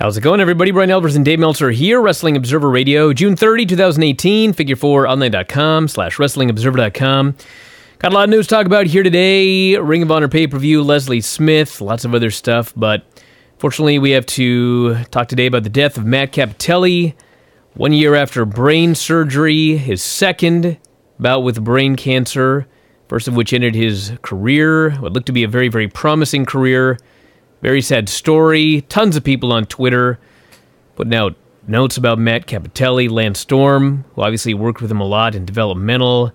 How's it going, everybody? Bryan Alvarez and Dave Meltzer here, Wrestling Observer Radio, June 30, 2018, figure4online.com/wrestlingobserver.com. Got a lot of news to talk about here today. Ring of Honor pay-per-view, Leslie Smith, lots of other stuff, but fortunately we have to talk today about the death of Matt Cappotelli, 1 year after brain surgery, his second bout with brain cancer, first of which ended his career, what looked to be a very, very promising career. Very sad story. Tons of people on Twitter putting out notes about Matt Cappotelli. Lance Storm, who obviously worked with him a lot in developmental,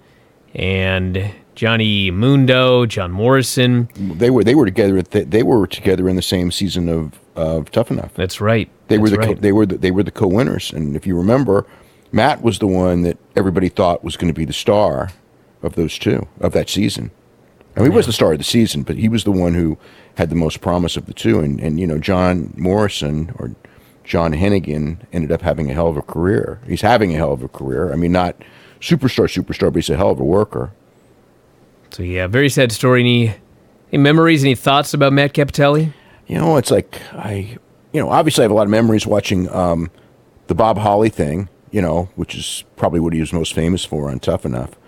and Johnny Mundo, John Morrison. They were together. They were together in the same season of Tough Enough. That's right. They were the co-winners. And if you remember, Matt was the one that everybody thought was going to be the star of those two of that season. I mean, he was the star of the season, but he was the one who had the most promise of the two. And you know, John Morrison or John Hennigan ended up having a hell of a career. He's having a hell of a career. I mean, not superstar, but he's a hell of a worker. So yeah, very sad story. Any memories, any thoughts about Matt Cappotelli? You know, it's like obviously I have a lot of memories watching the Bob Holly thing, which is probably what he was most famous for on Tough Enough.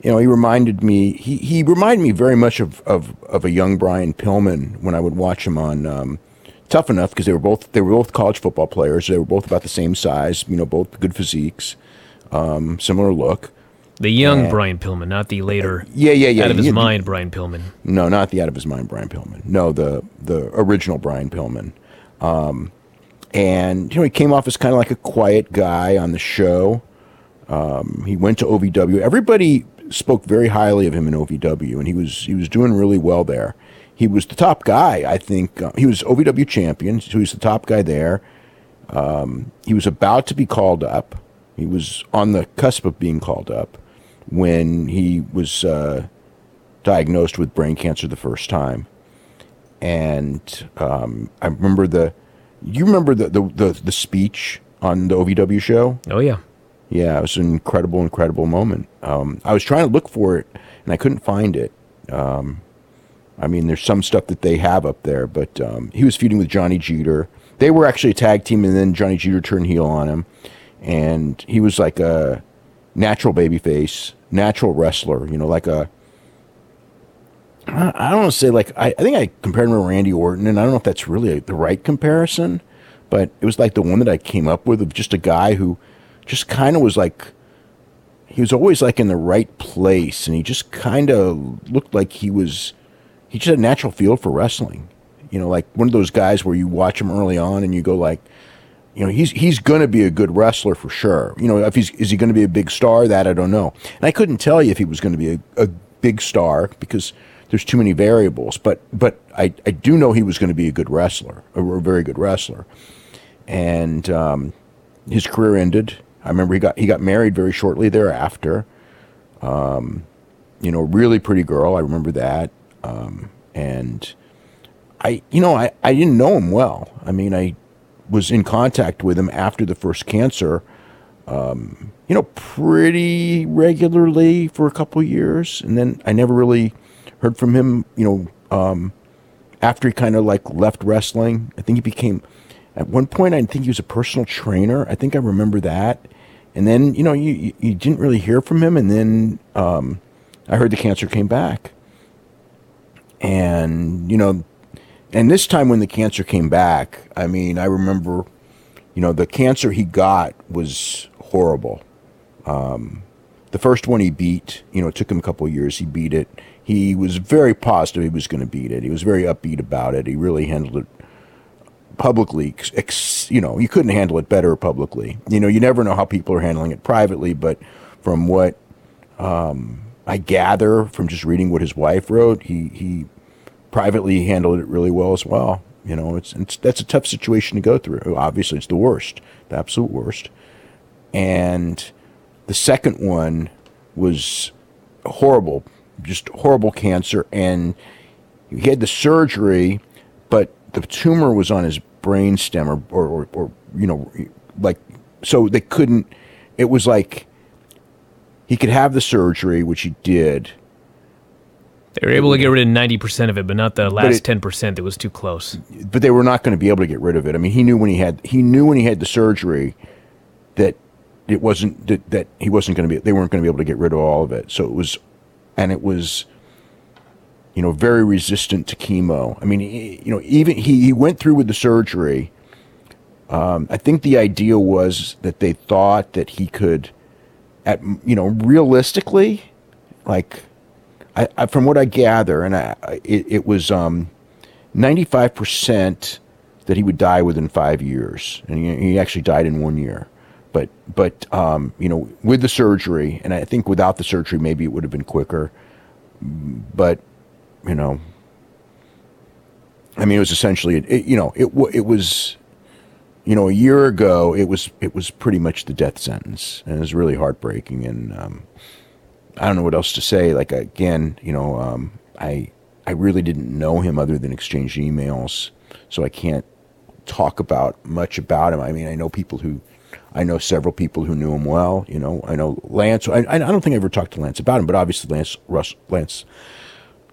He reminded me. He reminded me very much of a young Brian Pillman when I would watch him on Tough Enough, because they were both college football players. They were both about the same size. Both good physiques, similar look. The young Brian Pillman, not the later out of his mind Brian Pillman. No, not the out of his mind Brian Pillman. No, the original Brian Pillman. And he came off as kind of like a quiet guy on the show. He went to OVW. Everybody spoke very highly of him in OVW, and he was doing really well there. He was the top guy, I think. He was OVW champion, so he was the top guy there. He was about to be called up. He was on the cusp of being called up when he was diagnosed with brain cancer the first time. And I remember you remember the speech on the OVW show? Oh, yeah. Yeah, it was an incredible moment. I was trying to look for it, and I couldn't find it. I mean, there's some stuff that they have up there, but he was feuding with Johnny Jeter. They were actually a tag team, and then Johnny Jeter turned heel on him. And he was like a natural babyface, natural wrestler, like a... I don't want to say, I think I compared him to Randy Orton, and I don't know if that's really the right comparison, but it was like the one that I came up with of just a guy who just kind of was like, he was always like in the right place, and he just kind of looked like he just had a natural feel for wrestling. Like one of those guys where you watch him early on and you go like, he's going to be a good wrestler for sure. Is he going to be a big star? That I don't know. And I couldn't tell you if he was going to be a big star because there's too many variables. But I do know he was going to be a good wrestler, a very good wrestler. And his career ended. I remember he got married very shortly thereafter. Really pretty girl. I remember that. And I didn't know him well. I mean, I was in contact with him after the first cancer, pretty regularly for a couple of years. And then I never really heard from him, after he kind of left wrestling. I think he became, at one point, I think he was a personal trainer. I think I remember that. And then, you didn't really hear from him. And then I heard the cancer came back. And, and this time when the cancer came back, I mean, I remember, the cancer he got was horrible. The first one he beat, it took him a couple of years. He beat it. He was very positive he was going to beat it. He was very upbeat about it. He really handled it publicly. You couldn't handle it better publicly. You never know how people are handling it privately, but from what I gather from just reading what his wife wrote, he privately handled it really well as well. That's a tough situation to go through. Obviously, it's the worst, the absolute worst. And the second one was horrible, just horrible cancer. And he had the surgery, but the tumor was on his brain stem or so they couldn't, it was like he could have the surgery, which he did, They were able to get rid of 90% of it, but not the last 10% that was too close. But they were not going to be able to get rid of it. I mean, he knew when he had the surgery that it wasn't that he wasn't going to be. They weren't going to be able to get rid of all of it. So it was, very resistant to chemo. I mean, even he went through with the surgery. I think the idea was that they thought that he could, realistically, like. I from what I gather, and it was 95% that he would die within 5 years, and he actually died in 1 year. But with the surgery, and I think without the surgery, maybe it would have been quicker. But I mean, it was essentially it was a year ago. It was pretty much the death sentence, and it was really heartbreaking. And I don't know what else to say. Like, again, I really didn't know him other than exchange emails, so I can't talk much about him. I mean, I know several people who knew him well. I know Lance. I don't think I ever talked to Lance about him, but obviously Lance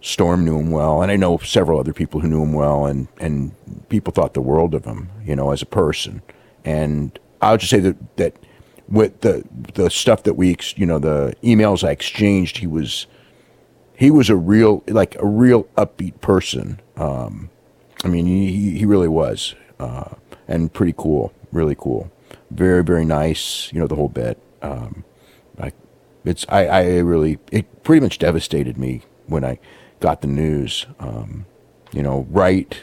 Storm knew him well, and I know several other people who knew him well, and people thought the world of him, as a person. And I'll just say that with the stuff that the emails I exchanged, he was a real upbeat person. I mean, he really was, and pretty cool, really cool, very, very nice. The whole bit. It pretty much devastated me when I got the news. Right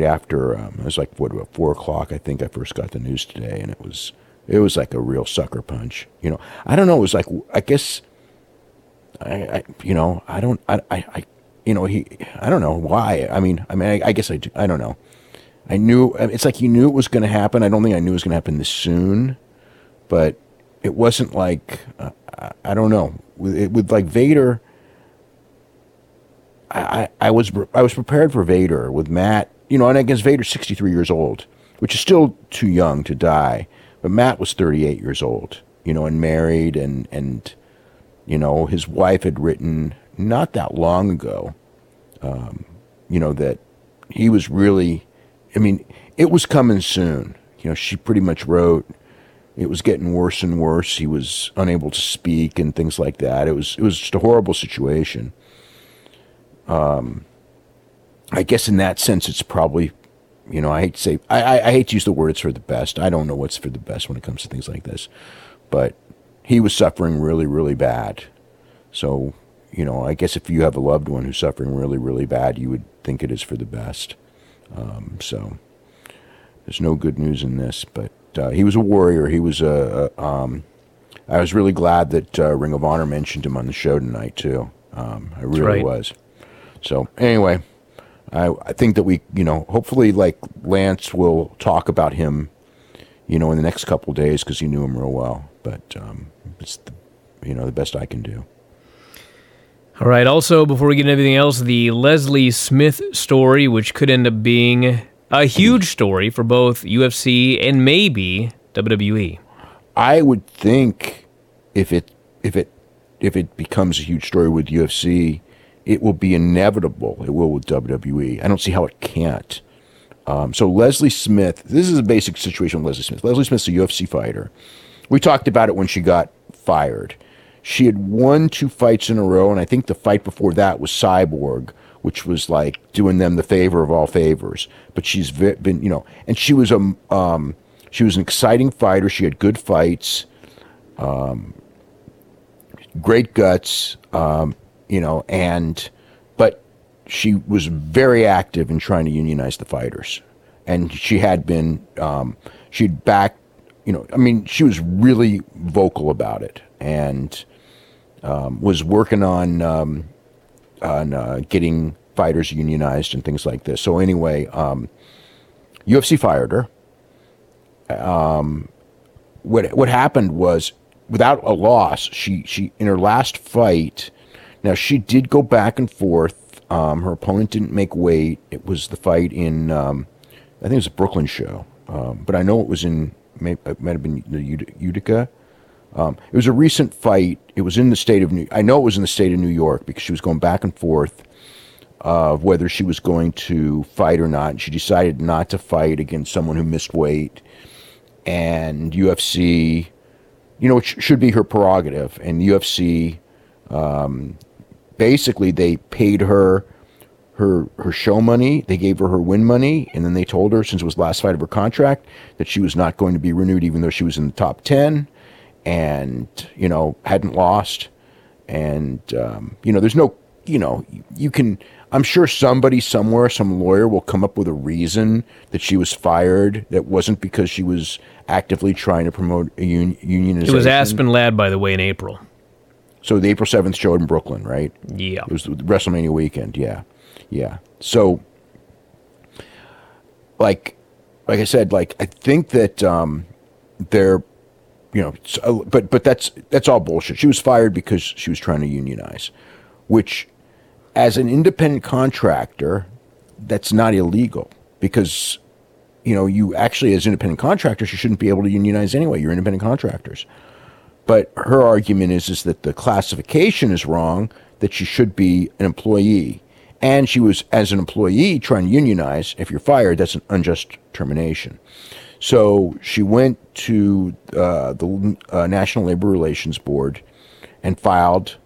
after it was like about 4:00. I think I first got the news today, and it was like a real sucker punch. I don't know. It was like, I guess, I don't know why. I mean, I guess I do. I don't know. I knew, it's like you knew it was going to happen. I don't think I knew it was going to happen this soon, but it wasn't like, I don't know. With like Vader, I was prepared for Vader with Matt, and I guess Vader's 63 years old, which is still too young to die. But Matt was 38 years old, and married, and his wife had written not that long ago, that he was really, I mean, it was coming soon. She pretty much wrote, it was getting worse and worse. He was unable to speak and things like that. It was just a horrible situation. I guess in that sense, it's probably, I hate to say, I hate to use the word "it's for the best." I don't know what's for the best when it comes to things like this, but he was suffering really, really bad. So, I guess if you have a loved one who's suffering really, really bad, you would think it is for the best. So there's no good news in this, but he was a warrior. He was I was really glad that Ring of Honor mentioned him on the show tonight too. I really was. So anyway. I think that we, hopefully, like, Lance will talk about him, in the next couple of days because he knew him real well. But it's, the best I can do. All right. Also, before we get into everything else, the Leslie Smith story, which could end up being a huge story for both UFC and maybe WWE. I would think if it becomes a huge story with UFC, it will be inevitable. It will with WWE. I don't see how it can't. So Leslie Smith, this is a basic situation with Leslie Smith. Leslie Smith's a UFC fighter. We talked about it when she got fired. She had won 2 fights in a row, and I think the fight before that was Cyborg, which was like doing them the favor of all favors. But she's been, and she was an exciting fighter. She had good fights, great guts. But she was very active in trying to unionize the fighters, and she had been, she'd back, she was really vocal about it, and was working on getting fighters unionized and things like this. So anyway, UFC fired her. What happened was, without a loss, she in her last fight. Now, she did go back and forth. Her opponent didn't make weight. It was the fight in, I think it was a Brooklyn show. But I know it was it might have been the Utica. It was a recent fight. It was in the state of I know it was in the state of New York because she was going back and forth of whether she was going to fight or not. And she decided not to fight against someone who missed weight. And UFC, it should be her prerogative. And UFC, basically, they paid her show money. They gave her win money. And then they told her, since it was the last fight of her contract, that she was not going to be renewed even though she was in the top 10 and, hadn't lost. And, there's no, you can... I'm sure somebody somewhere, some lawyer will come up with a reason that she was fired that wasn't because she was actively trying to promote a unionization. It was Aspen Lad, by the way, in April. So the April 7th show in Brooklyn, right? Yeah. It was the WrestleMania weekend, yeah. Yeah. So, like I said, I think that they're, but that's all bullshit. She was fired because she was trying to unionize, which... As an independent contractor, that's not illegal because, you actually, as independent contractors, you shouldn't be able to unionize anyway. You're independent contractors. But her argument is that the classification is wrong, that she should be an employee. And she was, as an employee, trying to unionize. If you're fired, that's an unjust termination. So she went to the National Labor Relations Board and filed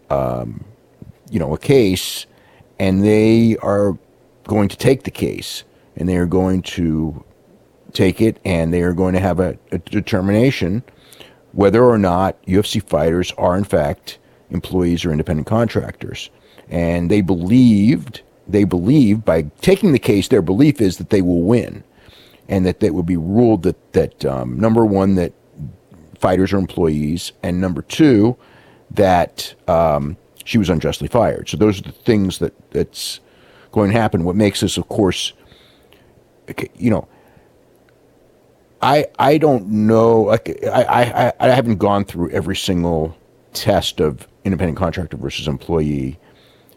a case, and they are going to take the case, and they are going to take it, and they are going to have a determination whether or not UFC fighters are in fact employees or independent contractors. And they believe by taking the case, their belief is that they will win, and that will be ruled that number one, that fighters are employees, and number two, that she was unjustly fired. So those are the things that's going to happen. What makes this, of course, I don't know. I haven't gone through every single test of independent contractor versus employee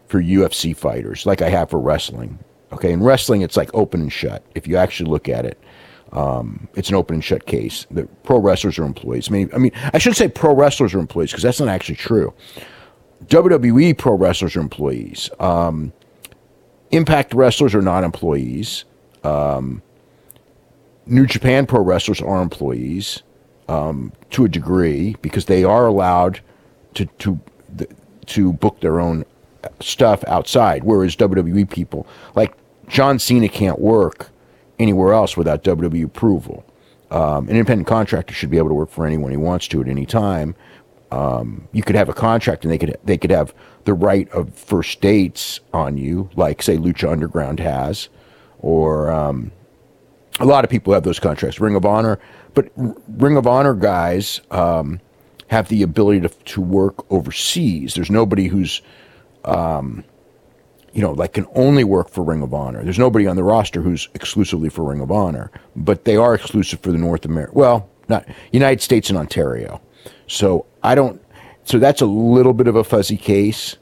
for UFC fighters like I have for wrestling. Okay, in wrestling, it's like open and shut. If you actually look at it, it's an open and shut case. The pro wrestlers are employees. I mean, I shouldn't say pro wrestlers are employees because that's not actually true. WWE pro wrestlers are employees. Impact wrestlers are not employees. New Japan pro wrestlers are employees to a degree because they are allowed to book their own stuff outside, whereas WWE people, like John Cena, can't work anywhere else without WWE approval. An independent contractor should be able to work for anyone he wants to at any time. You could have a contract, and they could have the right of first dates on you, like say Lucha Underground has, or a lot of people have those contracts. Ring of Honor, but Ring of Honor guys have the ability to work overseas. There's nobody who's can only work for Ring of Honor. There's nobody on the roster who's exclusively for Ring of Honor, but they are exclusive for the North America. Well, not United States and Ontario. So so that's a little bit of a fuzzy case,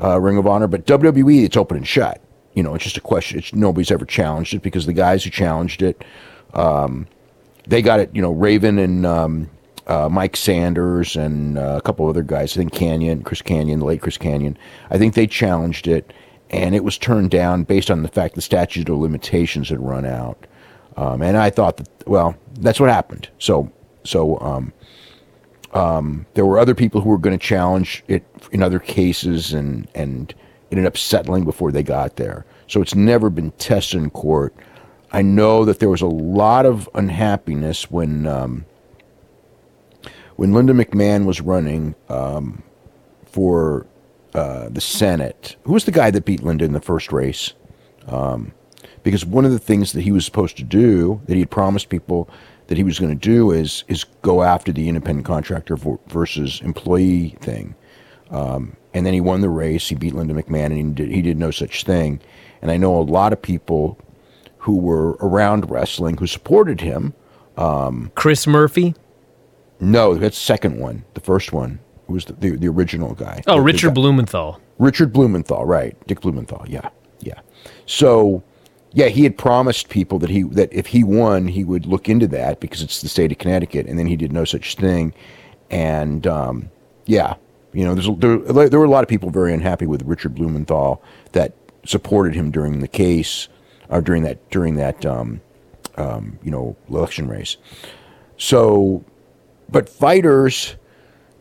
Ring of Honor, but WWE, it's open and shut. It's just a question. Nobody's ever challenged it because the guys who challenged it, they got it, Raven and Mike Sanders and a couple other guys, I think Chris Canyon, the late Chris Canyon, I think they challenged it, and it was turned down based on the fact the statute of limitations had run out. And I thought that's what happened. So there were other people who were going to challenge it in other cases, and it ended up settling before they got there. So it's never been tested in court. I know that there was a lot of unhappiness when Linda McMahon was running for the Senate. Who was the guy that beat Linda in the first race? Because one of the things that he was supposed to do, that he had promised people that he was going to do, is go after the independent contractor versus employee thing. And then he won the race. He beat Linda McMahon, and he did no such thing. And I know a lot of people who were around wrestling who supported him. Chris Murphy? No, that's the second one. The first one was the original guy. Oh, Richard Blumenthal. Richard Blumenthal, right. Dick Blumenthal, yeah. So, yeah, he had promised people that if he won, he would look into that because it's the state of Connecticut, and then he did no such thing. And yeah, you know, there were a lot of people very unhappy with Richard Blumenthal that supported him during the case, or during that you know, election race. So, but fighters,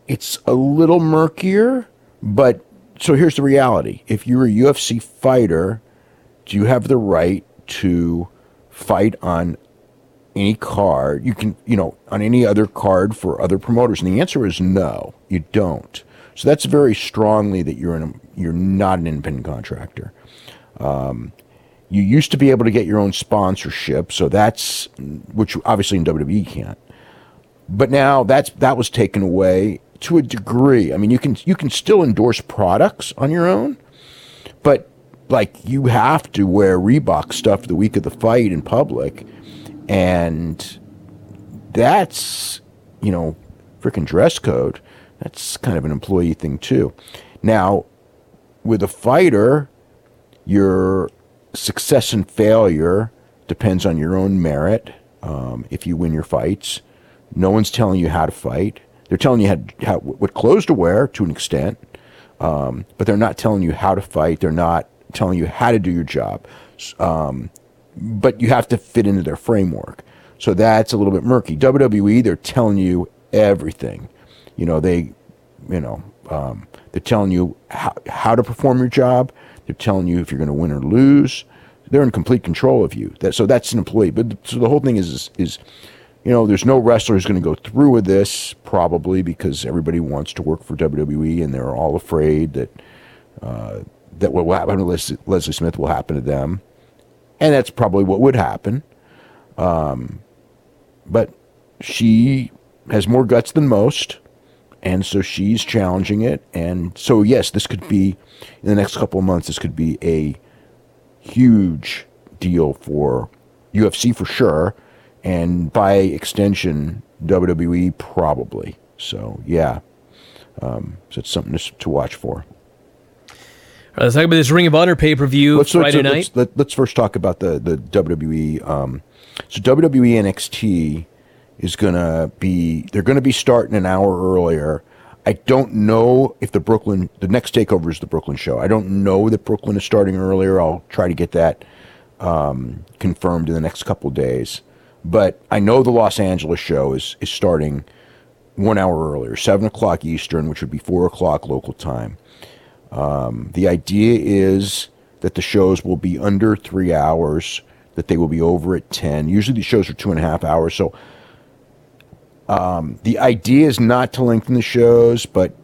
it's a little murkier. But so here's the reality: if you're a UFC fighter, do you have the right to fight on any card? You can, you know, on any other card for other promoters? And the answer is no, you don't. So that's very strongly that you're not an independent contractor. You used to be able to get your own sponsorship, so that's, which obviously in WWE you can't. But now that was taken away to a degree. I mean, you can still endorse products on your own, but like you have to wear Reebok stuff the week of the fight in public, and that's, you know, freaking dress code. That's kind of an employee thing too. Now, with a fighter, your success and failure depends on your own merit. If you win your fights, no one's telling you how to fight. They're telling you what clothes to wear to an extent, but they're not telling you how to fight. They're not telling you how to do your job. But you have to fit into their framework. So that's a little bit murky. WWE, they're telling you everything. You know, they're telling you how to perform your job. They're telling you if you're going to win or lose. They're in complete control of you. So that's an employee. But so the whole thing is, you know, there's no wrestler who's going to go through with this, probably because everybody wants to work for WWE, and they're all afraid that what will happen to Leslie Smith will happen to them. And that's probably what would happen. But she has more guts than most, and so she's challenging it. And so, yes, this could be, in the next couple of months, this could be a huge deal for UFC for sure, and by extension, WWE probably. So, yeah. So it's something to watch for. All right, let's talk about this Ring of Honor pay-per-view Friday night. Let's first talk about the WWE. So WWE NXT is going to be starting an hour earlier. I don't know if the next TakeOver is the Brooklyn show. I don't know that Brooklyn is starting earlier. I'll try to get that confirmed in the next couple of days. But I know the Los Angeles show is starting 1 hour earlier, 7 o'clock Eastern, which would be 4 o'clock local time. The idea is that the shows will be under 3 hours, that they will be over at 10. Usually these shows are 2.5 hours. So the idea is not to lengthen the shows, but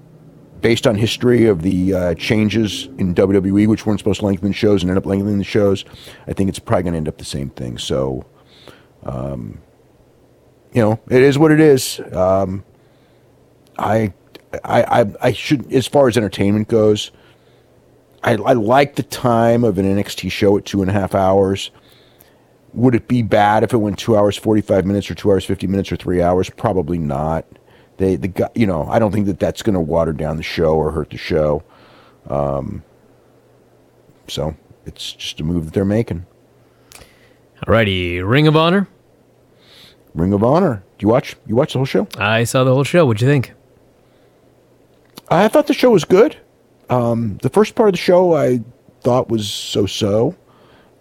based on history of the changes in WWE, which weren't supposed to lengthen the shows and end up lengthening the shows, I think it's probably going to end up the same thing. So, you know, it is what it is. I should, as far as entertainment goes, I like the time of an NXT show at 2.5 hours. Would it be bad if it went 2 hours 45 minutes or 2 hours 50 minutes or 3 hours? Probably not. I don't think that's going to water down the show or hurt the show. So it's just a move that they're making. Alrighty, Ring of Honor. Ring of Honor. Do you watch the whole show? I saw the whole show. What'd you think? I thought the show was good. The first part of the show I thought was so-so.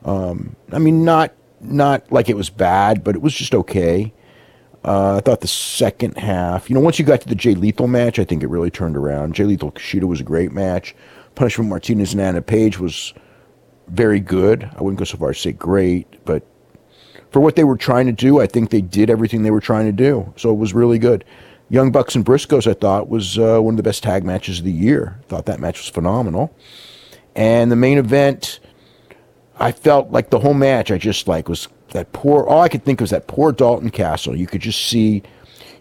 I mean, not like it was bad, but it was just okay. I thought the second half, once you got to the Jay Lethal match, I think it really turned around. Jay Lethal Kushida was a great match. Punishment Martinez and Anna Page was very good. I wouldn't go so far as to say great, but for what they were trying to do, I think they did everything they were trying to do. So it was really good. Young Bucks and Briscoes, I thought, was one of the best tag matches of the year. I thought that match was phenomenal. And the main event, I felt like the whole match, was that poor, all I could think was that poor Dalton Castle. You could just see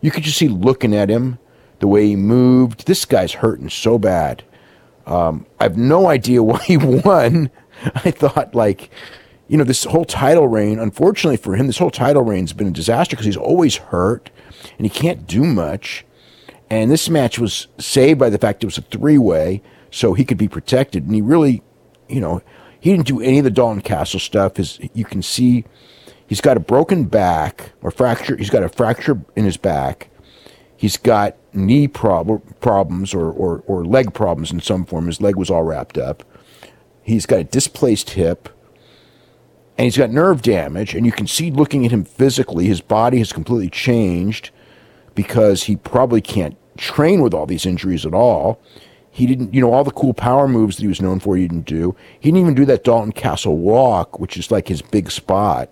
looking at him, the way he moved. This guy's hurting so bad. I have no idea why he won. I thought, this whole title reign, unfortunately for him, this whole title reign's been a disaster because he's always hurt and he can't do much. And this match was saved by the fact it was a three-way, so he could be protected. And he really, he didn't do any of the Dalton Castle stuff. You can see he's got a broken back or fracture. He's got a fracture in his back. He's got knee problems or leg problems in some form. His leg was all wrapped up. He's got a displaced hip. And he's got nerve damage. And you can see looking at him physically, his body has completely changed because he probably can't train with all these injuries at all. He didn't, all the cool power moves that he was known for, he didn't do. He didn't even do that Dalton Castle walk, which is like his big spot.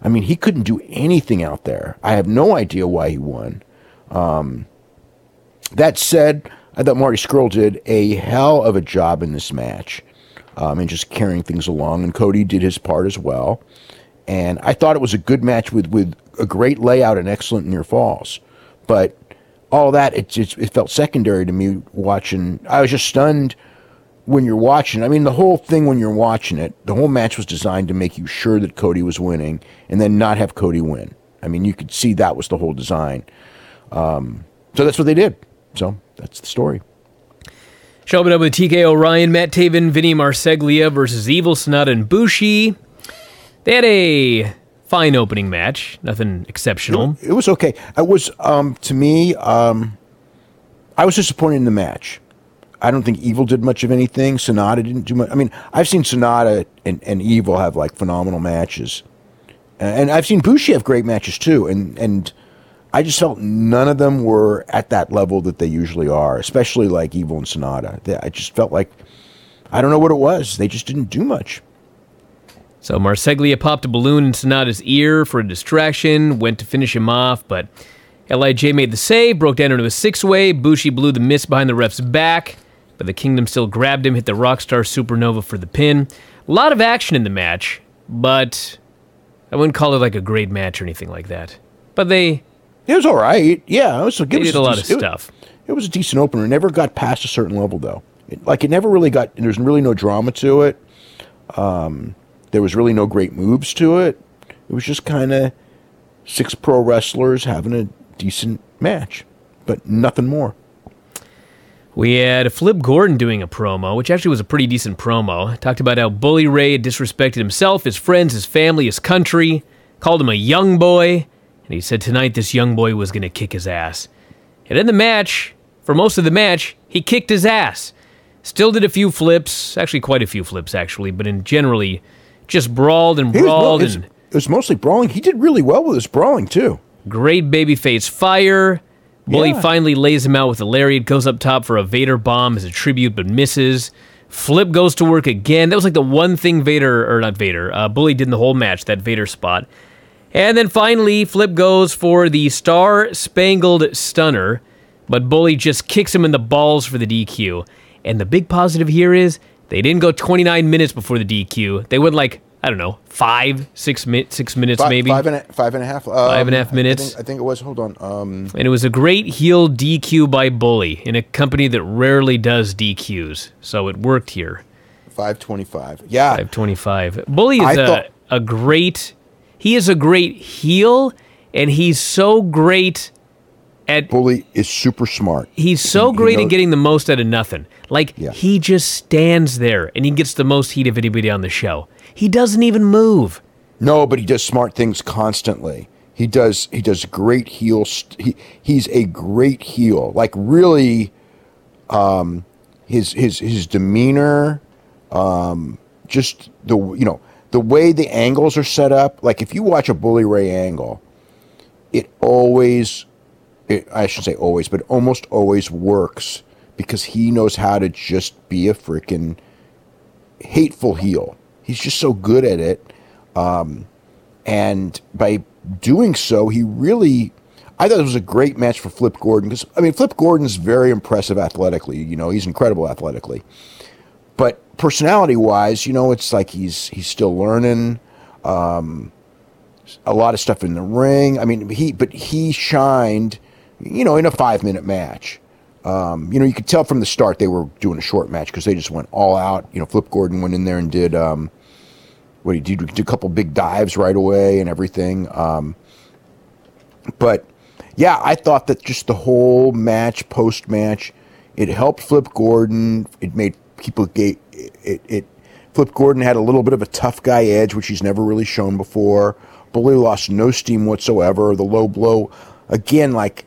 I mean, he couldn't do anything out there. I have no idea why he won. That said, I thought Marty Scurll did a hell of a job in this match, and just carrying things along, and Cody did his part as well. And I thought it was a good match with a great layout and excellent near falls. But all that, it felt secondary to me watching. I was just stunned when you're watching. I mean, the whole thing when you're watching it, the whole match was designed to make you sure that Cody was winning and then not have Cody win. I mean, you could see that was the whole design. So that's what they did. So that's the story. Show opened up with TKO Ryan, Matt Taven, Vinny Marseglia versus Evil, Sonata, and Bushi. They had a fine opening match. Nothing exceptional. It was okay. I was, to me, I was disappointed in the match. I don't think Evil did much of anything. Sonata didn't do much. I mean, I've seen Sonata and Evil have like phenomenal matches. And I've seen Bushi have great matches too. And I just felt none of them were at that level that they usually are, especially like Evil and Sonata. I just felt like, I don't know what it was. They just didn't do much. So Marseglia popped a balloon in Sonata's ear for a distraction, went to finish him off, but LIJ made the save, broke down into a six-way. Bushi blew the miss behind the ref's back, but the Kingdom still grabbed him, hit the Rockstar Supernova for the pin. A lot of action in the match, but I wouldn't call it like a great match or anything like that. But it was all right. Yeah, they did a lot of stuff. It was a decent opener. It never got past a certain level, though. It never really got. There's really no drama to it. There was really no great moves to it. It was just kind of 6 pro wrestlers having a decent match, but nothing more. We had Flip Gordon doing a promo, which actually was a pretty decent promo. Talked about how Bully Ray had disrespected himself, his friends, his family, his country, called him a young boy, and he said tonight this young boy was going to kick his ass. And in the match, for most of the match, he kicked his ass. Still did a few flips, actually quite a few flips actually, but in generally just brawled and brawled. It was mostly brawling. He did really well with his brawling too. Great babyface fire. Bully finally lays him out with a lariat, goes up top for a Vader bomb as a tribute, but misses. Flip goes to work again. That was like the one thing Bully did in the whole match, that Vader spot. And then finally, Flip goes for the Star Spangled Stunner, but Bully just kicks him in the balls for the DQ. And the big positive here is they didn't go 29 minutes before the DQ. They went like, I don't know, 6 minutes maybe. 5.5. 5.5 minutes. I think it was. Hold on. And it was a great heel DQ by Bully in a company that rarely does DQs. So it worked here. 5:25. Yeah. 5:25. Bully is a great heel, and he's so great at... Bully is super smart. He's so great at getting the most out of nothing. He just stands there, and he gets the most heat of anybody on the show. He doesn't even move. No, but he does smart things constantly. He does great heel. He's a great heel. Like really, his demeanor, just the way the angles are set up. Like if you watch a Bully Ray angle, I shouldn't say always, but almost always works because he knows how to just be a freaking hateful heel. He's just so good at it. And by doing so, I thought it was a great match for Flip Gordon. Because, I mean, Flip Gordon's very impressive athletically. He's incredible athletically. But personality-wise, it's like he's still learning. A lot of stuff in the ring. I mean, he shined, in a 5-minute match. You could tell from the start they were doing a short match because they just went all out. Flip Gordon went in there and did what he did a couple big dives right away and everything. But yeah, I thought that just the whole match, post-match, it helped Flip Gordon. It made people Flip Gordon had a little bit of a tough guy edge, which he's never really shown before. Bully lost no steam whatsoever. The low blow, again, like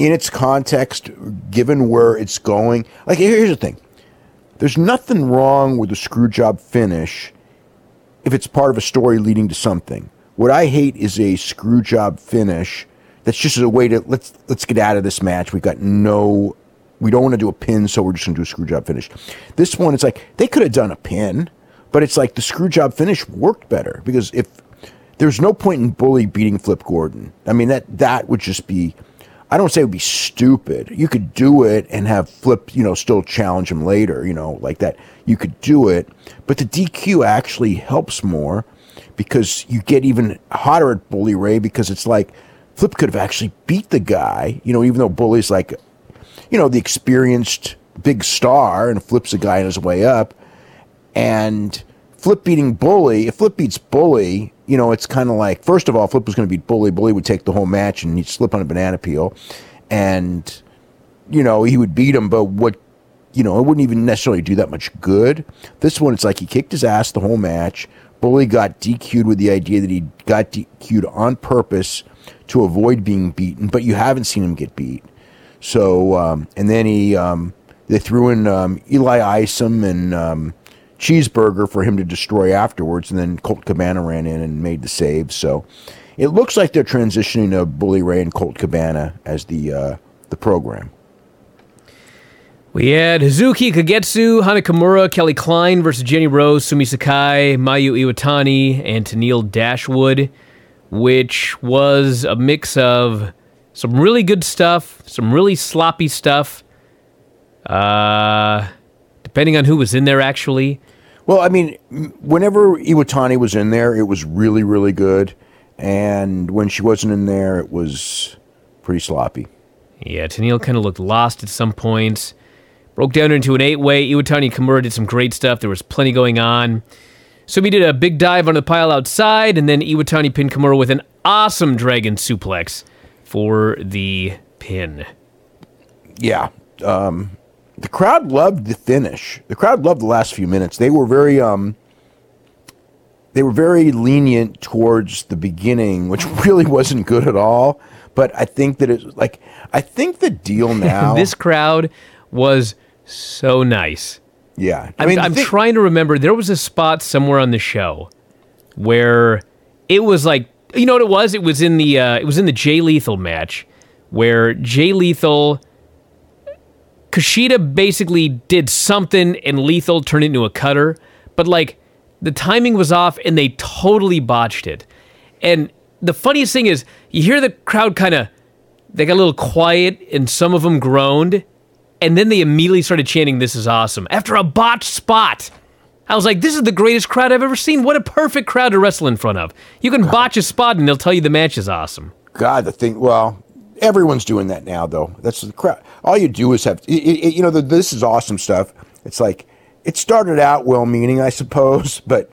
in its context, given where it's going, like here's the thing. There's nothing wrong with a screw job finish if it's part of a story leading to something. What I hate is a screw job finish that's just a way to let's get out of this match. We don't want to do a pin, so we're just going to do a screw job finish. This one, it's like they could have done a pin, but it's like the screw job finish worked better because if there's no point in Bully beating Flip Gordon. I mean, that would just be, I don't say it would be stupid. You could do it and have Flip, still challenge him later, like that. You could do it, but the DQ actually helps more because you get even hotter at Bully Ray because it's like Flip could have actually beat the guy, even though Bully's like, the experienced big star and Flip's a guy on his way up. And Flip beating Bully, if Flip beats Bully, it's kind of like, first of all, Flip was going to beat Bully. Bully would take the whole match and he'd slip on a banana peel. And, he would beat him, but it wouldn't even necessarily do that much good. This one, it's like he kicked his ass the whole match. Bully got DQ'd with the idea that he got DQ'd on purpose to avoid being beaten, but you haven't seen him get beat. So, and then they threw in Eli Isom and Cheeseburger for him to destroy afterwards, and then Colt Cabana ran in and made the save. So it looks like they're transitioning to Bully Ray and Colt Cabana as the program. We had Hazuki Kagetsu, Hana Kimura, Kelly Klein versus Jenny Rose, Sumi Sakai, Mayu Iwatani, and Tennille Dashwood, which was a mix of some really good stuff, some really sloppy stuff, depending on who was in there, actually. Well, I mean, whenever Iwatani was in there, it was really, really good. And when she wasn't in there, it was pretty sloppy. Yeah, Tennille kind of looked lost at some points. Broke down into an 8-way. Iwatani and Kimura did some great stuff. There was plenty going on. Sumi did a big dive on the pile outside, and then Iwatani pinned Kimura with an awesome dragon suplex for the pin. Yeah. The crowd loved the finish. The crowd loved the last few minutes. They were very lenient towards the beginning, which really wasn't good at all. But I think that I think the deal now. This crowd was so nice. Yeah, I'm trying to remember. There was a spot somewhere on the show where it was like, you know what it was? It was in the Jay Lethal match where Jay Lethal, Kushida basically did something and Lethal turned into a cutter, but like the timing was off and they totally botched it. And the funniest thing is you hear the crowd they got a little quiet and some of them groaned, and then they immediately started chanting, "This is awesome," after a botched spot. I was like, this is the greatest crowd I've ever seen. What a perfect crowd to wrestle in front of. You can botch a spot and they'll tell you the match is awesome. God, everyone's doing that now, though. That's the crowd. All you do is have, this is awesome stuff. It's like, it started out well-meaning, I suppose, but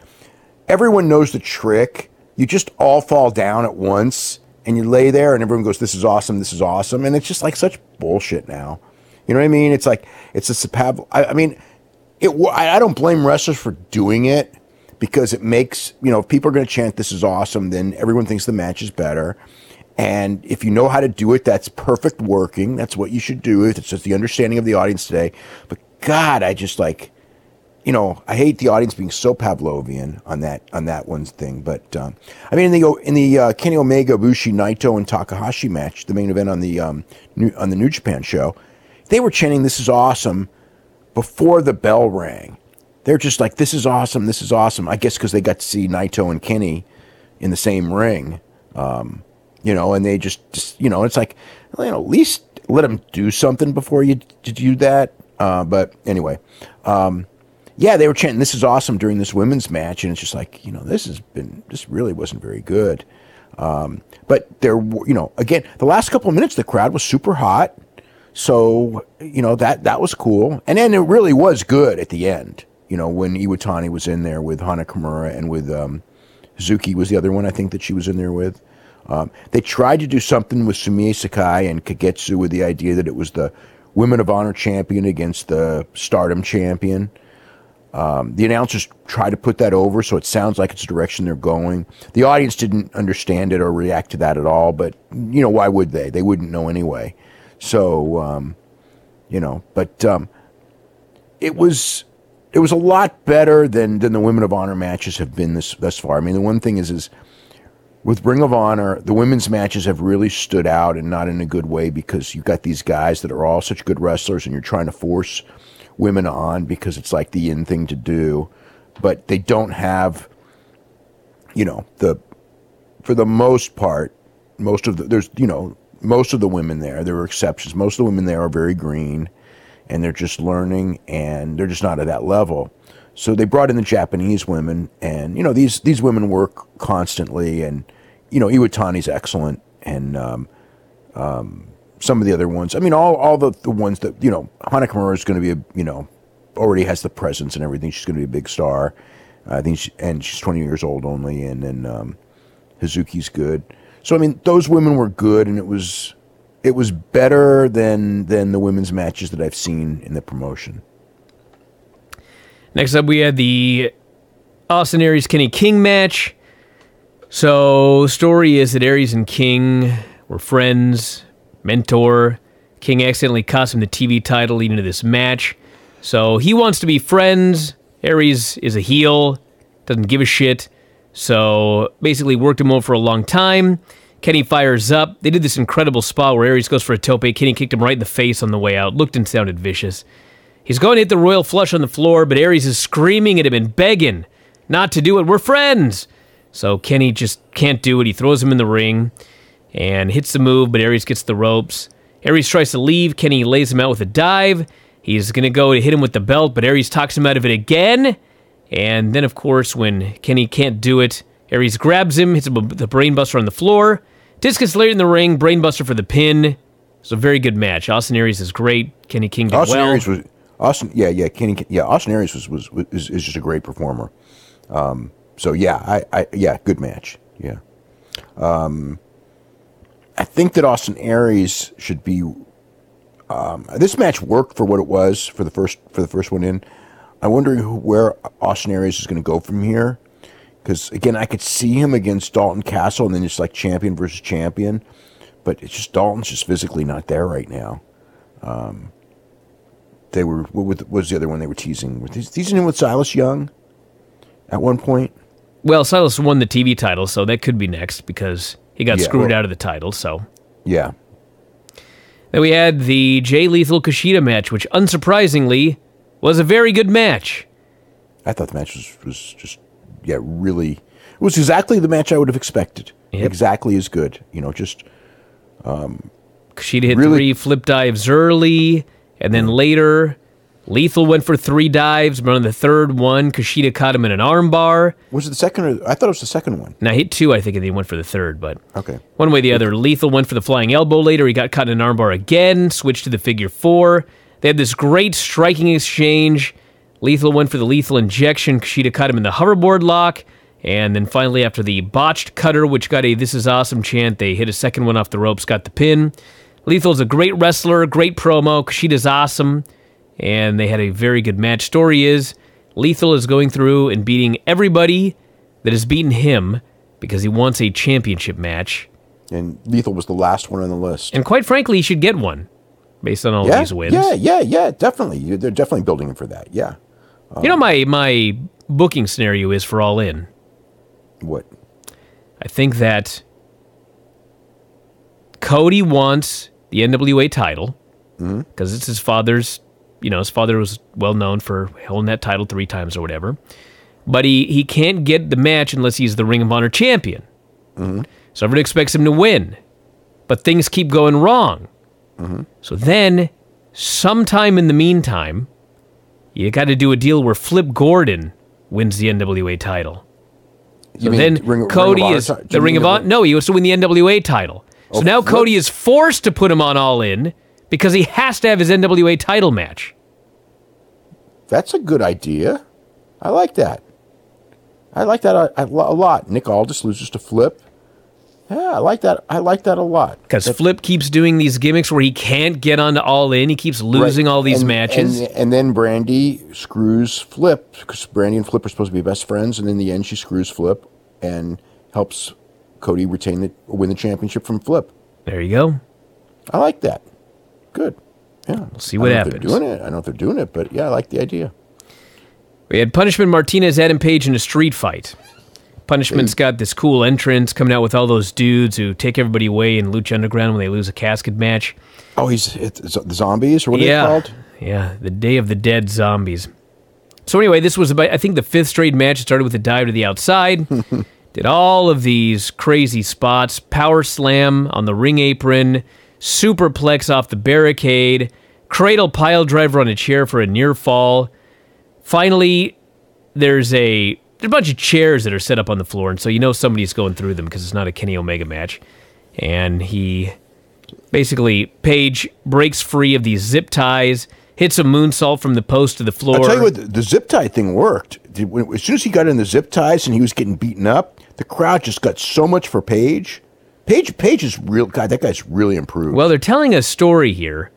everyone knows the trick. You just all fall down at once, and you lay there, and everyone goes, "This is awesome, this is awesome," and it's just like such bullshit now. You know what I mean? It's like, it's a I don't blame wrestlers for doing it because it makes, if people are going to chant "This is awesome," then everyone thinks the match is better. And if you know how to do it, that's perfect working. That's what you should do. It's just the understanding of the audience today. But God, I just I hate the audience being so Pavlovian on that one thing. But in the Kenny Omega, Bushi, Naito, and Takahashi match, the main event on the New Japan show, they were chanting "This is awesome" before the bell rang. They're just like, "This is awesome, this is awesome." I guess because they got to see Naito and Kenny in the same ring, and they just it's like, at least let them do something before you do that. But anyway, they were chanting "This is awesome" during this women's match, and it's just like, this really wasn't very good. But there, again, the last couple of minutes, the crowd was super hot. So, that was cool. And then it really was good at the end, when Iwatani was in there with Hana Kimura and with Hazuki was the other one I think that she was in there with. They tried to do something with Sumie Sakai and Kagetsu with the idea that it was the Women of Honor champion against the Stardom champion. The announcers try to put that over, so it sounds like it's the direction they're going. The audience didn't understand it or react to that at all, but, why would they? They wouldn't know anyway. So, but it was a lot better than the Women of Honor matches have been thus far. I mean, the one thing is with Ring of Honor, the women's matches have really stood out, and not in a good way, because you've got these guys that are all such good wrestlers, and you're trying to force women on because it's like the in thing to do, but they don't have, for the most part, most of the women there are exceptions. Most of the women there are very green, and they're just learning, and they're just not at that level. So they brought in the Japanese women, and these women work constantly, and Iwatani's excellent, and some of the other ones. I mean, all the ones that Hana Kimura is going to be already has the presence and everything. She's going to be a big star. I think she's 20 years old only, and then Hazuki's good. So I mean, those women were good, and it was better than the women's matches that I've seen in the promotion. Next up, we had the Austin Aries Kenny King match. So, story is that Aries and King were friends, mentor. King accidentally cost him the TV title leading to this match. So, he wants to be friends. Aries is a heel, doesn't give a shit. So, basically worked him over for a long time. Kenny fires up. They did this incredible spot where Aries goes for a tope. Kenny kicked him right in the face on the way out. Looked and sounded vicious. He's going to hit the royal flush on the floor, but Aries is screaming at him and begging not to do it. We're friends. So Kenny just can't do it. He throws him in the ring and hits the move, but Aries gets the ropes. Aries tries to leave. Kenny lays him out with a dive. He's going to go to hit him with the belt, but Aries talks him out of it again. And then, of course, when Kenny can't do it, Aries grabs him, hits him with the brainbuster on the floor. Discus later in the ring, brainbuster for the pin. It's a very good match. Austin Aries is great. Kenny King did Austin well. Aries was Austin. Austin Aries is just a great performer. So good match. Yeah. I think that Austin Aries should be. This match worked for what it was for the first one in. I'm wondering where Austin Aries is going to go from here, because again, I could see him against Dalton Castle, and then just like champion versus champion, but it's just Dalton's just physically not there right now. They were. What was the other one they were teasing? Were they teasing him with Silas Young at one point? Well, Silas won the TV title, so that could be next because he got screwed out of the title. So yeah. Then we had the Jay Lethal Kushida match, which unsurprisingly was a very good match. I thought the match was just really. It was exactly the match I would have expected. Yep. Exactly as good. Just. Kushida hit 3 flip dives early. And then later, Lethal went for 3 dives, but on the third one, Kushida caught him in an armbar. Was it the second? I thought it was the second one. Now, he hit 2, I think, and then he went for the third, but okay. One way or the other. Lethal went for the flying elbow later. He got caught in an armbar again, switched to the figure 4. They had this great striking exchange. Lethal went for the lethal injection. Kushida caught him in the hoverboard lock. And then finally, after the botched cutter, which got a "This is awesome" chant, they hit a second one off the ropes, got the pin. Lethal's a great wrestler, great promo. Kushida's awesome, and they had a very good match. Story is, Lethal is going through and beating everybody that has beaten him because he wants a championship match. And Lethal was the last one on the list. And quite frankly, he should get one, based on all of these wins. Yeah, definitely. They're definitely building him for that, yeah. My booking scenario is for All In. What? I think that Cody wants the NWA title because it's his father's. His father was well known for holding that title 3 times or whatever. But he can't get the match unless he's the Ring of Honor champion. Mm-hmm. So everyone expects him to win. But things keep going wrong. Mm-hmm. So then, sometime in the meantime, you got to do a deal where Flip Gordon wins the NWA title. So then Cody is the Ring of Honor. No, he has to win the NWA title. So now Cody is forced to put him on All In because he has to have his NWA title match. That's a good idea. I like that. I like that a lot. Nick Aldis loses to Flip. Yeah, I like that. I like that a lot. Because Flip keeps doing these gimmicks where he can't get onto All In. He keeps losing all these matches. And then Brandy screws Flip, because Brandy and Flip are supposed to be best friends, and in the end she screws Flip and helps Cody win the championship from Flip. There you go. I like that. good. Yeah, we'll see what happens. I don't know if they're doing it, but yeah, I like the idea. We had Punishment Martinez, Adam Page in a street fight. Punishment's got this cool entrance coming out with all those dudes who take everybody away in Lucha Underground when they lose a casket match. Oh, it's the zombies, or what are they called? Yeah, the Day of the Dead zombies. So anyway, this was about, I think, the 5th straight match. It started with a dive to the outside. Did all of these crazy spots. Power slam on the ring apron. Superplex off the barricade. Cradle pile driver on a chair for a near fall. Finally, there's a bunch of chairs that are set up on the floor, and so you know somebody's going through them because it's not a Kenny Omega match. And Page breaks free of these zip ties, hits a moonsault from the post to the floor. I'll tell you what, the zip tie thing worked. As soon as he got in the zip ties and he was getting beaten up, the crowd just got so much for Page. Page is real. God, that guy's really improved. Well, they're telling a story here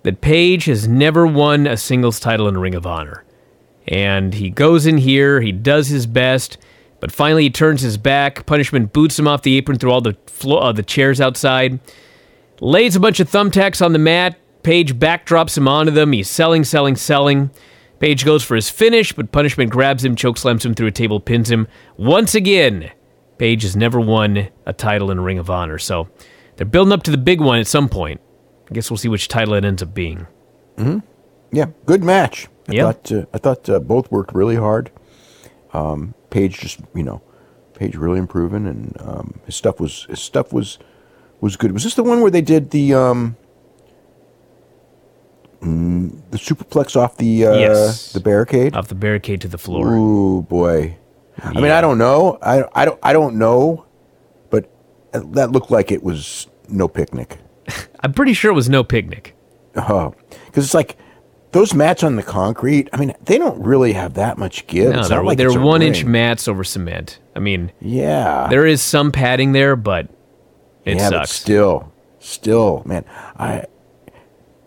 that Page has never won a singles title in Ring of Honor. And he goes in here, he does his best, but finally he turns his back. Punishment boots him off the apron through all the chairs outside. Lays a bunch of thumbtacks on the mat. Page backdrops him onto them. He's selling. Page goes for his finish, but Punishment grabs him, chokeslams him through a table, pins him. Once again, Page has never won a title in Ring of Honor. So they're building up to the big one at some point. I guess we'll see which title it ends up being. Mm-hmm. Yeah, good match. I thought both worked really hard. Page Page really improving, and his stuff was good. Was this the one where they did the superplex off the barricade? Off the barricade to the floor. Ooh boy! Yeah. I mean, I don't know. I don't know, but that looked like it was no picnic. I'm pretty sure it was no picnic. Oh, because it's like those mats on the concrete. I mean, they don't really have that much give. No, they're 1-inch mats over cement. I mean, yeah, there is some padding there, but it sucks. But still, man, I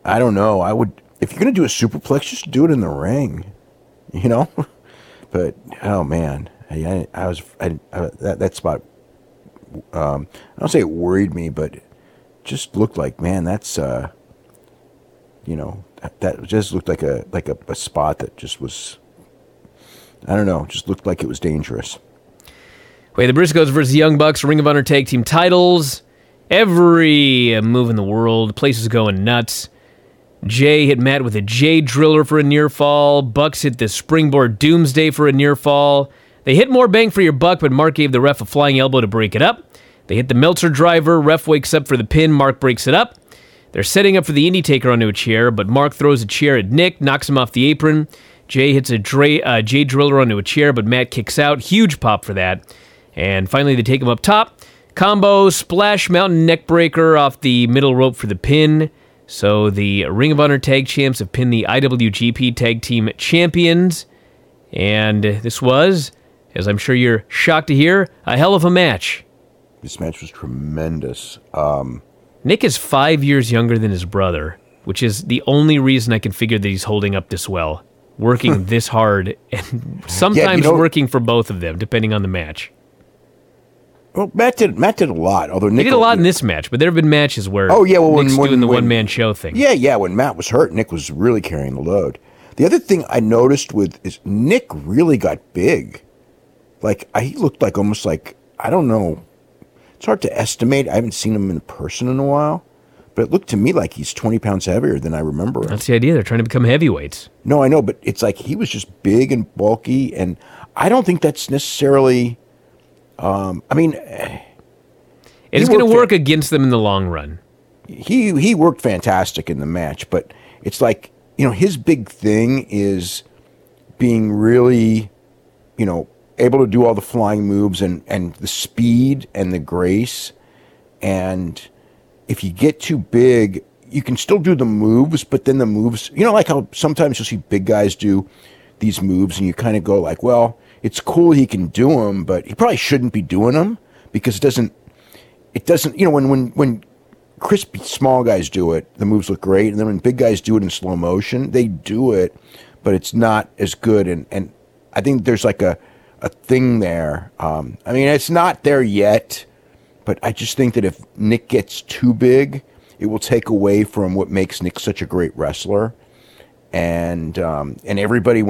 don't know. I would, if you're gonna do a superplex, just do it in the ring, you know. But oh man, that spot. I don't say it worried me, but it just looked like, man, that's that just looked like a spot that just was, I don't know, just looked like it was dangerous. Wait, the Briscoes versus the Young Bucks, Ring of Honor Tag Team titles. Every move in the world, the place is going nuts. Jay hit Matt with a Jay Driller for a near fall. Bucks hit the Springboard Doomsday for a near fall. They hit more bang for your buck, but Mark gave the ref a flying elbow to break it up. They hit the Meltzer driver. Ref wakes up for the pin. Mark breaks it up. They're setting up for the Indie Taker onto a chair, but Mark throws a chair at Nick, knocks him off the apron. Jay hits a Jay Driller onto a chair, but Matt kicks out. Huge pop for that. And finally, they take him up top. Combo, Splash Mountain Neckbreaker off the middle rope for the pin. So the Ring of Honor Tag Champs have pinned the IWGP Tag Team Champions. And this was, as I'm sure you're shocked to hear, a hell of a match. This match was tremendous. Nick is 5 years younger than his brother, which is the only reason I can figure that he's holding up this well. Working this hard, and sometimes working for both of them, depending on the match. Well, Matt did a lot. Although Nick did a lot in this match, but there have been matches where Nick's doing the one-man show thing. Yeah, when Matt was hurt, Nick was really carrying the load. The other thing I noticed is Nick really got big. Like, he looked like almost like, I don't know, it's hard to estimate. I haven't seen him in person in a while, but it looked to me like he's 20 pounds heavier than I remember him. That's the idea. They're trying to become heavyweights. No, I know, but it's like he was just big and bulky, and I don't think that's necessarily... it's going to work against them in the long run. He worked fantastic in the match, but it's like, his big thing is being really, able to do all the flying moves and the speed and the grace. And if you get too big, you can still do the moves, but then the moves, like how sometimes you'll see big guys do these moves and you kind of go like, well, it's cool he can do them, but he probably shouldn't be doing them because it doesn't, when crispy small guys do it, the moves look great. And then when big guys do it in slow motion, they do it, but it's not as good. And I think there's like a thing there. It's not there yet, but I just think that if Nick gets too big, it will take away from what makes Nick such a great wrestler. And everybody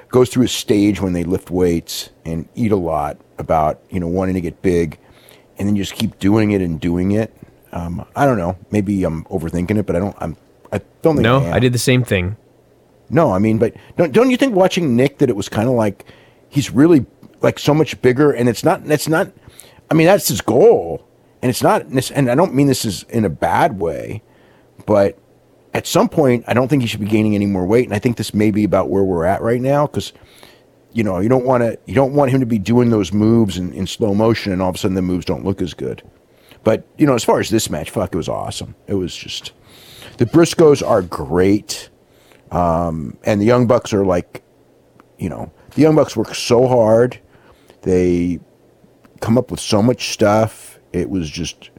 goes through a stage when they lift weights and eat a lot about wanting to get big, and then you just keep doing it and doing it. I don't know. Maybe I'm overthinking it, but I don't think. No, I am. I did the same thing. No, I mean, but don't you think watching Nick that it was kind of like he's really like so much bigger, and it's not. I mean, that's his goal, and it's not. And I don't mean this is in a bad way, but at some point, I don't think he should be gaining any more weight, and I think this may be about where we're at right now, because you don't want him to be doing those moves in slow motion, and all of a sudden the moves don't look as good. But as far as this match, fuck, it was awesome. It was just the Briscoes are great. And the Young Bucks are like, the Young Bucks work so hard. They come up with so much stuff. It was just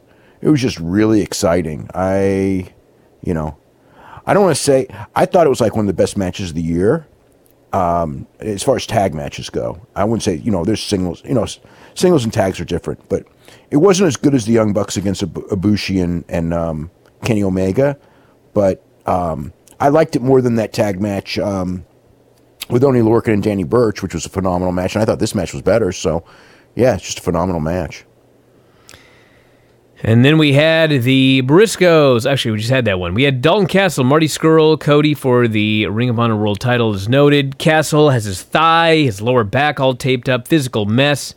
really exciting. I don't want to say, I thought it was like one of the best matches of the year. As far as tag matches go, I wouldn't say, there's singles, singles and tags are different, but it wasn't as good as the Young Bucks against Ibushi and Kenny Omega, but, I liked it more than that tag match with Oney Lorcan and Danny Burch, which was a phenomenal match. And I thought this match was better. So, yeah, it's just a phenomenal match. And then we had the Briscoes. Actually, we just had that one. We had Dalton Castle, Marty Scurll, Cody for the Ring of Honor World title as noted. Castle has his thigh, his lower back all taped up, physical mess.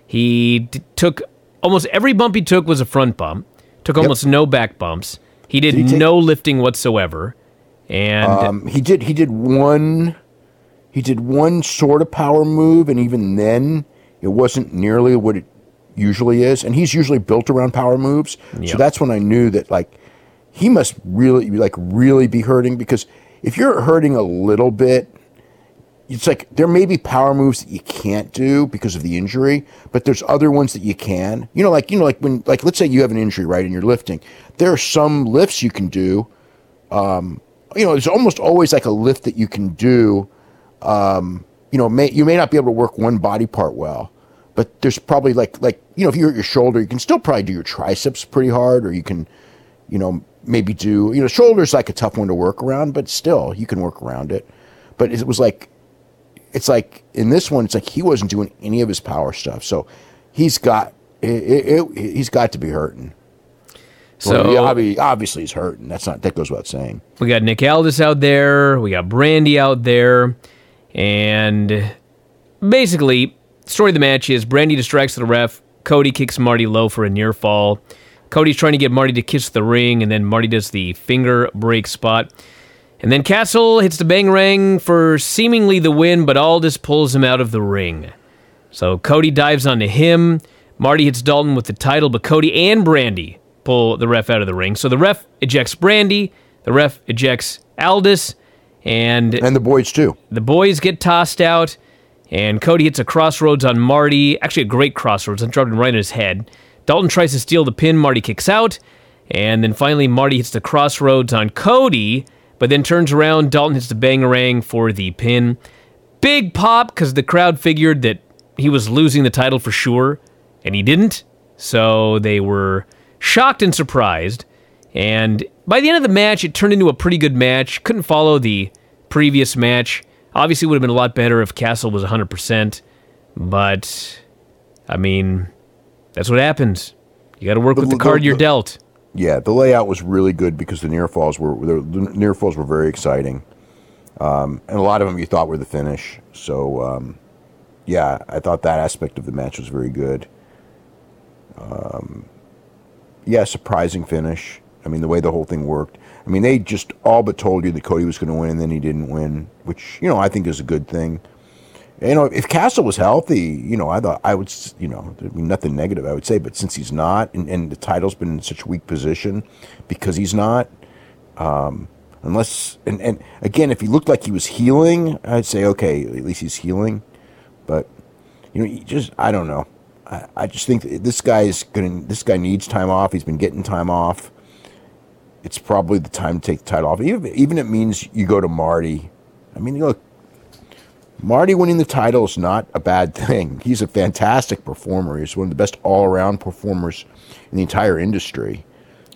He took, almost every bump he took was a front bump. Took almost no back bumps. He did no lifting whatsoever. And he did one sort of power move, and even then it wasn't nearly what it usually is, and he's usually built around power moves. So that's when I knew that like he must really be hurting, because if you're hurting a little bit, it's like there may be power moves that you can't do because of the injury, but there's other ones that you can. Like when let's say you have an injury, right, and you're lifting, there are some lifts you can do. There's almost always like a lift that you can do. You may not be able to work one body part well, but there's probably like if you hurt your shoulder, you can still probably do your triceps pretty hard, or you can, maybe do, shoulder's like a tough one to work around, but still you can work around it. But it was like, it's like in this one, it's like he wasn't doing any of his power stuff, so he's got to be hurting. So obviously he's hurting. That goes without saying. We got Nick Aldis out there. We got Brandy out there. And basically, the story of the match is Brandy distracts the ref. Cody kicks Marty low for a near fall. Cody's trying to get Marty to kiss the ring, and then Marty does the finger break spot. And then Castle hits the Bangarang for seemingly the win, but Aldis pulls him out of the ring. So Cody dives onto him. Marty hits Dalton with the title, but Cody and Brandy pull the ref out of the ring. So the ref ejects Brandy, the ref ejects Aldis, and the boys too. The boys get tossed out, and Cody hits a crossroads on Marty. Actually, a great crossroads. I'm dropping right in his head. Dalton tries to steal the pin. Marty kicks out, and then finally Marty hits the crossroads on Cody, but then turns around. Dalton hits the Bangarang for the pin. Big pop, because the crowd figured that he was losing the title for sure, and he didn't. So they were shocked and surprised, and by the end of the match, it turned into a pretty good match. Couldn't follow the previous match. Obviously, would have been a lot better if Castle was 100%, but, I mean, that's what happens. You got to work with the card you're dealt. Yeah, the layout was really good because the near falls were very exciting, and a lot of them you thought were the finish. So, yeah, I thought that aspect of the match was very good. Yeah, surprising finish. I mean, the way the whole thing worked. I mean, they just all but told you that Cody was going to win, and then he didn't win, which, I think is a good thing. If Castle was healthy, I thought I would, there'd be nothing negative, I would say, but since he's not, and the title's been in such a weak position because he's not, unless, and again, if he looked like he was healing, I'd say, okay, at least he's healing, but, I don't know. I just think this guy needs time off. He's been getting time off. It's probably the time to take the title off. Even it means you go to Marty. I mean, look, Marty winning the title is not a bad thing. He's a fantastic performer. He's one of the best all-around performers in the entire industry.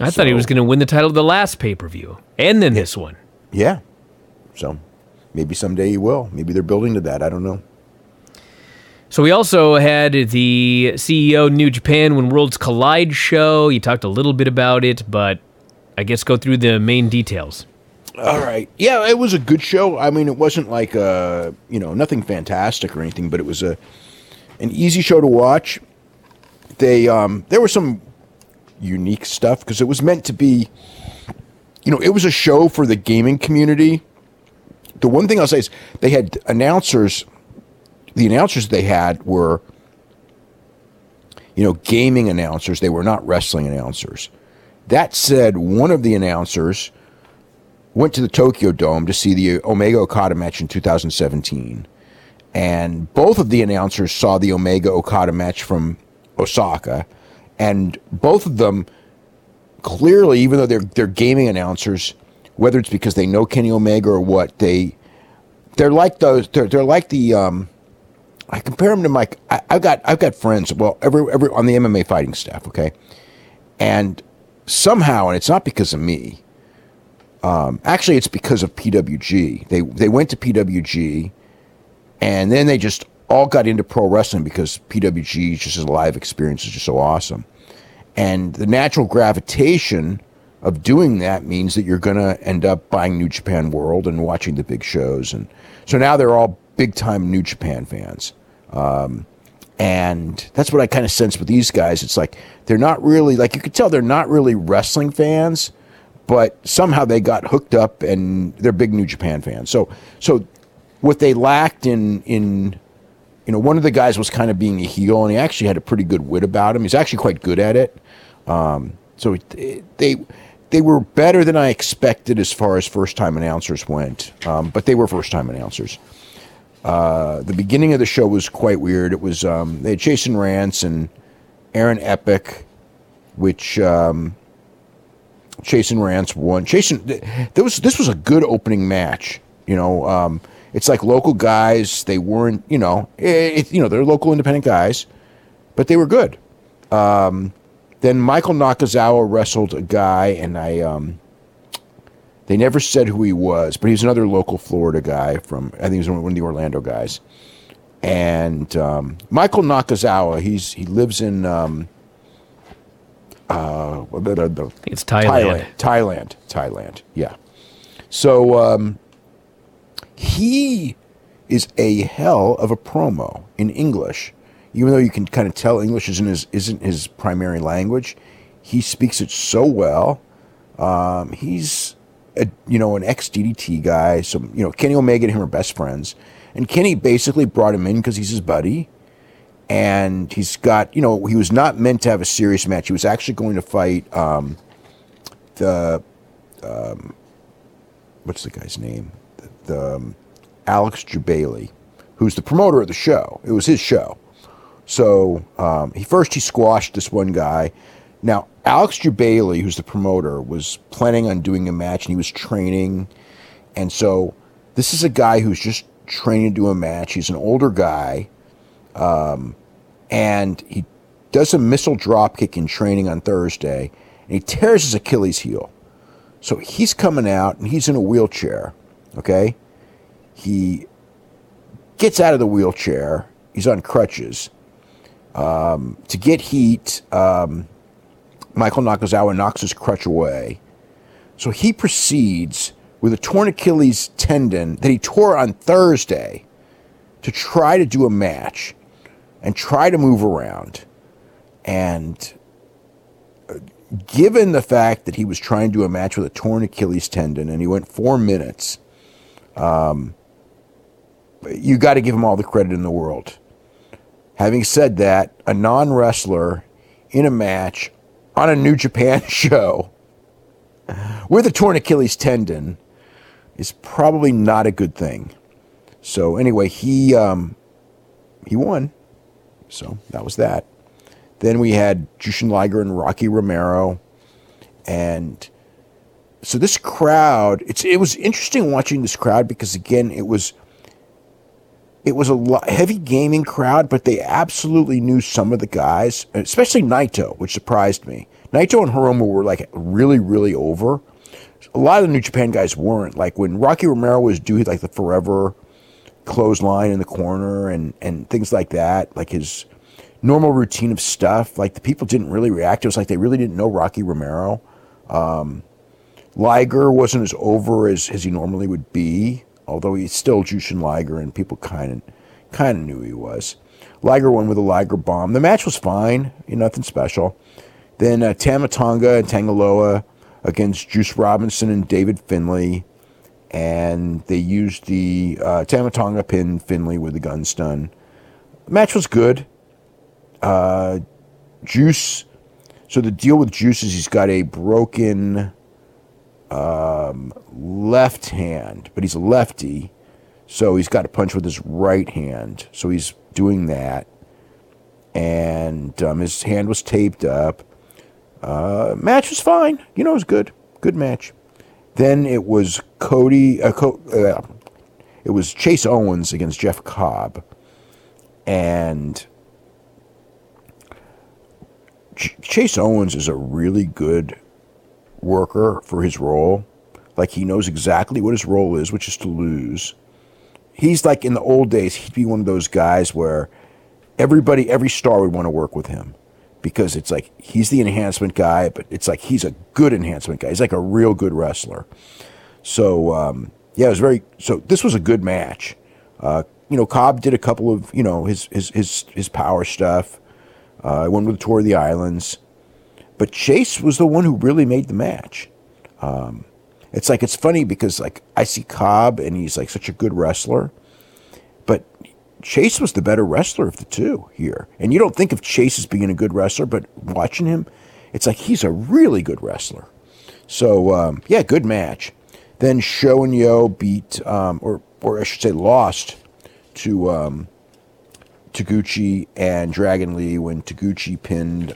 I thought he was going to win the title of the last pay-per-view, and then this one. Yeah. So maybe someday he will. Maybe they're building to that. I don't know. So we also had the CEO of New Japan When Worlds Collide show. You talked a little bit about it, but I guess go through the main details. All right. Yeah, it was a good show. I mean, it wasn't like, nothing fantastic or anything, but it was an easy show to watch. There was some unique stuff because it was meant to be, it was a show for the gaming community. The one thing I'll say is they had announcers. The announcers they had were, gaming announcers. They were not wrestling announcers. That said, one of the announcers went to the Tokyo Dome to see the Omega Okada match in 2017. And both of the announcers saw the Omega Okada match from Osaka. And both of them clearly, even though they're gaming announcers, whether it's because they know Kenny Omega or what, they're like those. They're like the. I compare them to Mike. I've got friends. Well, every on the MMA fighting staff. Okay, and somehow, and it's not because of me. Actually, it's because of PWG. They went to PWG, and then they just all got into pro wrestling because PWG just as a live experience is just so awesome. And the natural gravitation of doing that means that you're going to end up buying New Japan World and watching the big shows. And so now they're all big-time New Japan fans. And that's what I kind of sense with these guys. It's like they're not really, like you could tell they're not really wrestling fans, but somehow they got hooked up and they're big New Japan fans. So what they lacked in one of the guys was kind of being a heel, and he actually had a pretty good wit about him. He's actually quite good at it. So they were better than I expected as far as first-time announcers went, but they were first-time announcers. The beginning of the show was quite weird. It was they had Jason Rance and Aaron Epic, which Jason Rance won. This was a good opening match. It's like local guys. They weren't, they're local independent guys, but they were good. Then Michael Nakazawa wrestled a guy, and they never said who he was, but he was another local Florida guy from, I think he was one of the Orlando guys. And Michael Nakazawa, he lives in I think it's Thailand. Thailand, yeah. So he is a hell of a promo in English. Even though you can kind of tell English isn't his primary language, he speaks it so well. He's an ex-DDT guy. So Kenny Omega and him are best friends, and Kenny basically brought him in because he's his buddy. And he's got, he was not meant to have a serious match. He was actually going to fight what's the guy's name? Alex Jubaili, who's the promoter of the show. It was his show. So he squashed this one guy. Now, Alex Jubaili, who's the promoter, was planning on doing a match, and he was training. And so this is a guy who's just training to do a match. He's an older guy. And he does a missile dropkick in training on Thursday, and he tears his Achilles heel. So he's coming out, and he's in a wheelchair, okay? He gets out of the wheelchair. He's on crutches. To get heat, Michael Nakazawa knocks his crutch away. So he proceeds with a torn Achilles tendon that he tore on Thursday to try to do a match and try to move around. And given the fact that he was trying to do a match with a torn Achilles tendon and he went 4 minutes, you got to give him all the credit in the world. Having said that, a non-wrestler in a match on a New Japan show with a torn Achilles tendon is probably not a good thing. So anyway, he won. So that was that. Then we had Jushin Liger and Rocky Romero. And so this crowd, it was interesting watching this crowd because, again, it was a heavy gaming crowd, but they absolutely knew some of the guys, especially Naito, which surprised me. Naito and Hiromu were like really, really over. A lot of the New Japan guys weren't. Like when Rocky Romero was doing like the forever clothesline in the corner and things like that, like his normal routine of stuff, like the people didn't really react. It was like they really didn't know Rocky Romero. Liger wasn't as over as he normally would be, although he's still Jushin Liger, and people kind of knew he was. Liger won with a Liger bomb. The match was fine, nothing special. Then Tama Tonga and Tangaloa against Juice Robinson and David Finlay, and they used the Tama Tonga pin Finlay with the gun stun. The match was good. Juice. So the deal with Juice is he's got a broken left hand, but he's a lefty, so he's got to punch with his right hand. So he's doing that, and his hand was taped up. Match was fine. It was good. Good match. Then it was it was Chase Owens against Jeff Cobb, and Chase Owens is a really good worker for his role. Like, he knows exactly what his role is, which is to lose. He's like, in the old days, he'd be one of those guys where every star would want to work with him, because it's like he's the enhancement guy, but it's like he's a good enhancement guy. He's like a real good wrestler. So it was so this was a good match. Cobb did a couple of his power stuff. Went with the Tour of the Islands. But Chase was the one who really made the match. It's funny because like I see Cobb and he's like such a good wrestler, but Chase was the better wrestler of the two here. And you don't think of Chase as being a good wrestler, but watching him, it's like he's a really good wrestler. So good match. Then Sho and Yo beat, or I should say, lost to Taguchi and Dragon Lee when Taguchi pinned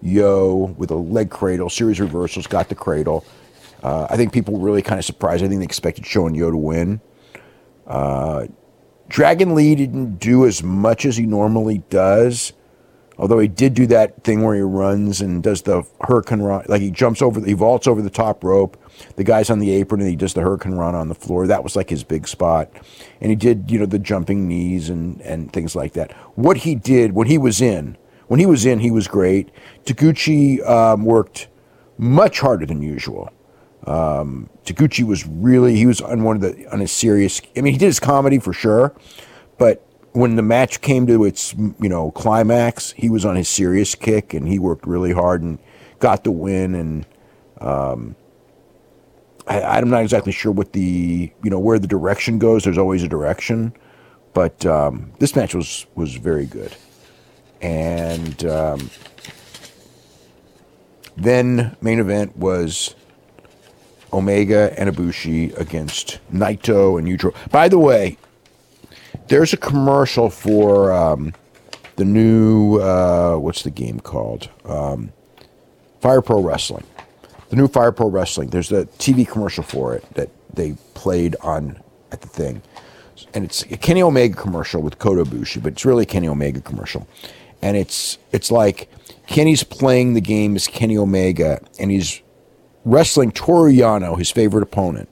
Yo with a leg cradle, series reversals, got the cradle. I think people were really kind of surprised. I think they expected Sho and Yo to win. Dragon Lee didn't do as much as he normally does, although he did do that thing where he runs and does the Hurricane Run. Like he vaults over the top rope. The guy's on the apron and he does the Hurricane Run on the floor. That was like his big spot. And he did, the jumping knees and things like that. What he did when he was in, he was great. Taguchi worked much harder than usual. Taguchi was on his serious, he did his comedy for sure, but when the match came to its, climax, he was on his serious kick and he worked really hard and got the win. And, I'm not exactly sure what where the direction goes. There's always a direction, but, this match was very good. And, then main event was Omega and Ibushi against Naito and Yujiro. By the way, there's a commercial for the new, what's the game called? Fire Pro Wrestling. The new Fire Pro Wrestling. There's a TV commercial for it that they played at the thing. And it's a Kenny Omega commercial with Kota Ibushi, but it's really a Kenny Omega commercial. And it's like Kenny's playing the game as Kenny Omega, and he's wrestling Toru Yano, his favorite opponent.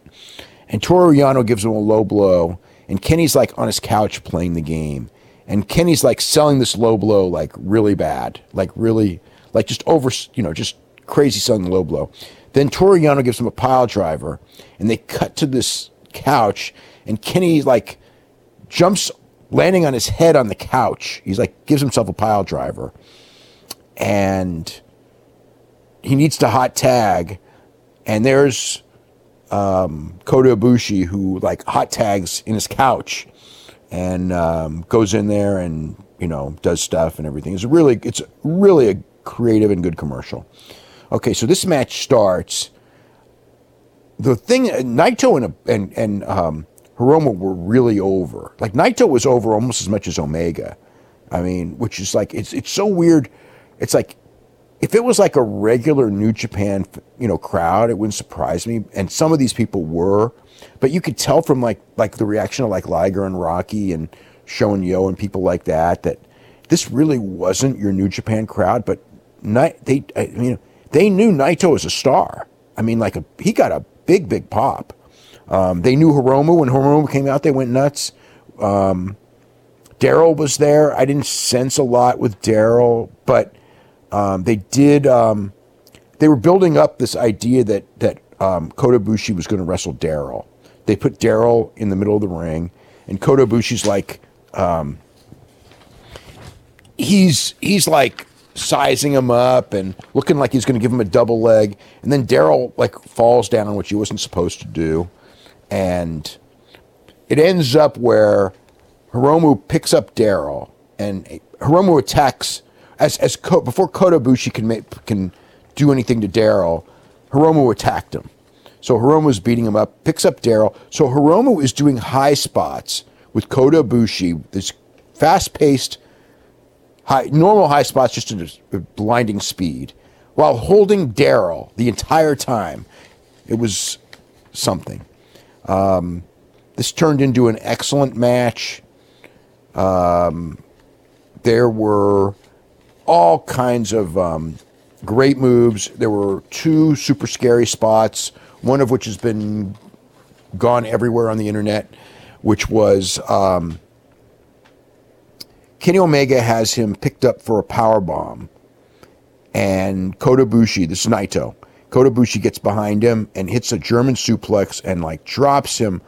And Toru Yano gives him a low blow, and Kenny's like on his couch playing the game. And Kenny's like selling this low blow like really bad, like really, like just over, just crazy selling the low blow. Then Toru Yano gives him a pile driver, and they cut to this couch, and Kenny like jumps, landing on his head on the couch. He's like, gives himself a pile driver. And he needs to hot tag. And there's Kota Ibushi who like hot tags in his couch and goes in there and does stuff and everything. It's really a creative and good commercial. Okay, so this match starts. The thing, Naito and Hiromu were really over. Like Naito was over almost as much as Omega. Which is like it's so weird. It's like, if it was like a regular New Japan, crowd, it wouldn't surprise me. And some of these people were, but you could tell from like the reaction of like Liger and Rocky and Sho and Yo and people like that this really wasn't your New Japan crowd. But they knew Naito was a star. I mean, he got a big pop. They knew Hiromu. When Hiromu came out, they went nuts. Daryl was there. I didn't sense a lot with Daryl, but they did. They were building up this idea that Kota Ibushi was going to wrestle Daryl. They put Daryl in the middle of the ring, and Kota Ibushi's like, he's like sizing him up and looking like he's going to give him a double leg, and then Daryl like falls down, which he wasn't supposed to do, and it ends up where Hiromu picks up Daryl, and Hiromu attacks before Kota Ibushi can do anything to Daryl. Hiromu attacked him. So Hiromu's beating him up, picks up Daryl. So Hiromu is doing high spots with Kota Ibushi, this fast-paced, normal high spots just at a blinding speed, while holding Daryl the entire time. It was something. This turned into an excellent match. There were all kinds of great moves. There were 2 super scary spots, one of which has been gone everywhere on the internet, which was Kenny Omega has him picked up for a power bomb, and Kota Ibushi, this is Naito, Kota Ibushi gets behind him and hits a German suplex and like drops him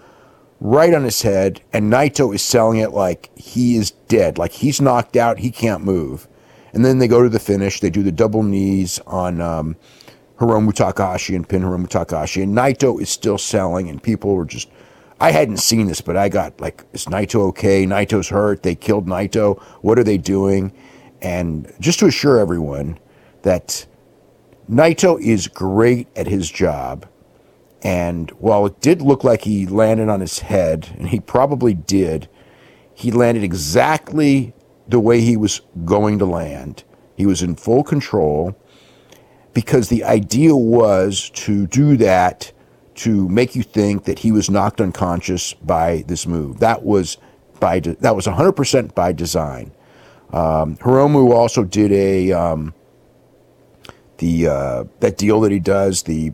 right on his head, and Naito is selling it like he is dead, like he's knocked out, he can't move. And then they go to the finish. They do the double knees on Hiromu Takahashi and pin Hiromu Takahashi. And Naito is still selling, and people were just... I hadn't seen this, but I got like, is Naito okay? Naito's hurt. They killed Naito. What are they doing? And just to assure everyone that Naito is great at his job. And while it did look like he landed on his head, and he probably did, he landed exactly the way he was going to land. He was in full control, because the idea was to do that to make you think that he was knocked unconscious by this move. That was 100% by design. Hiromu also did that deal that he does, the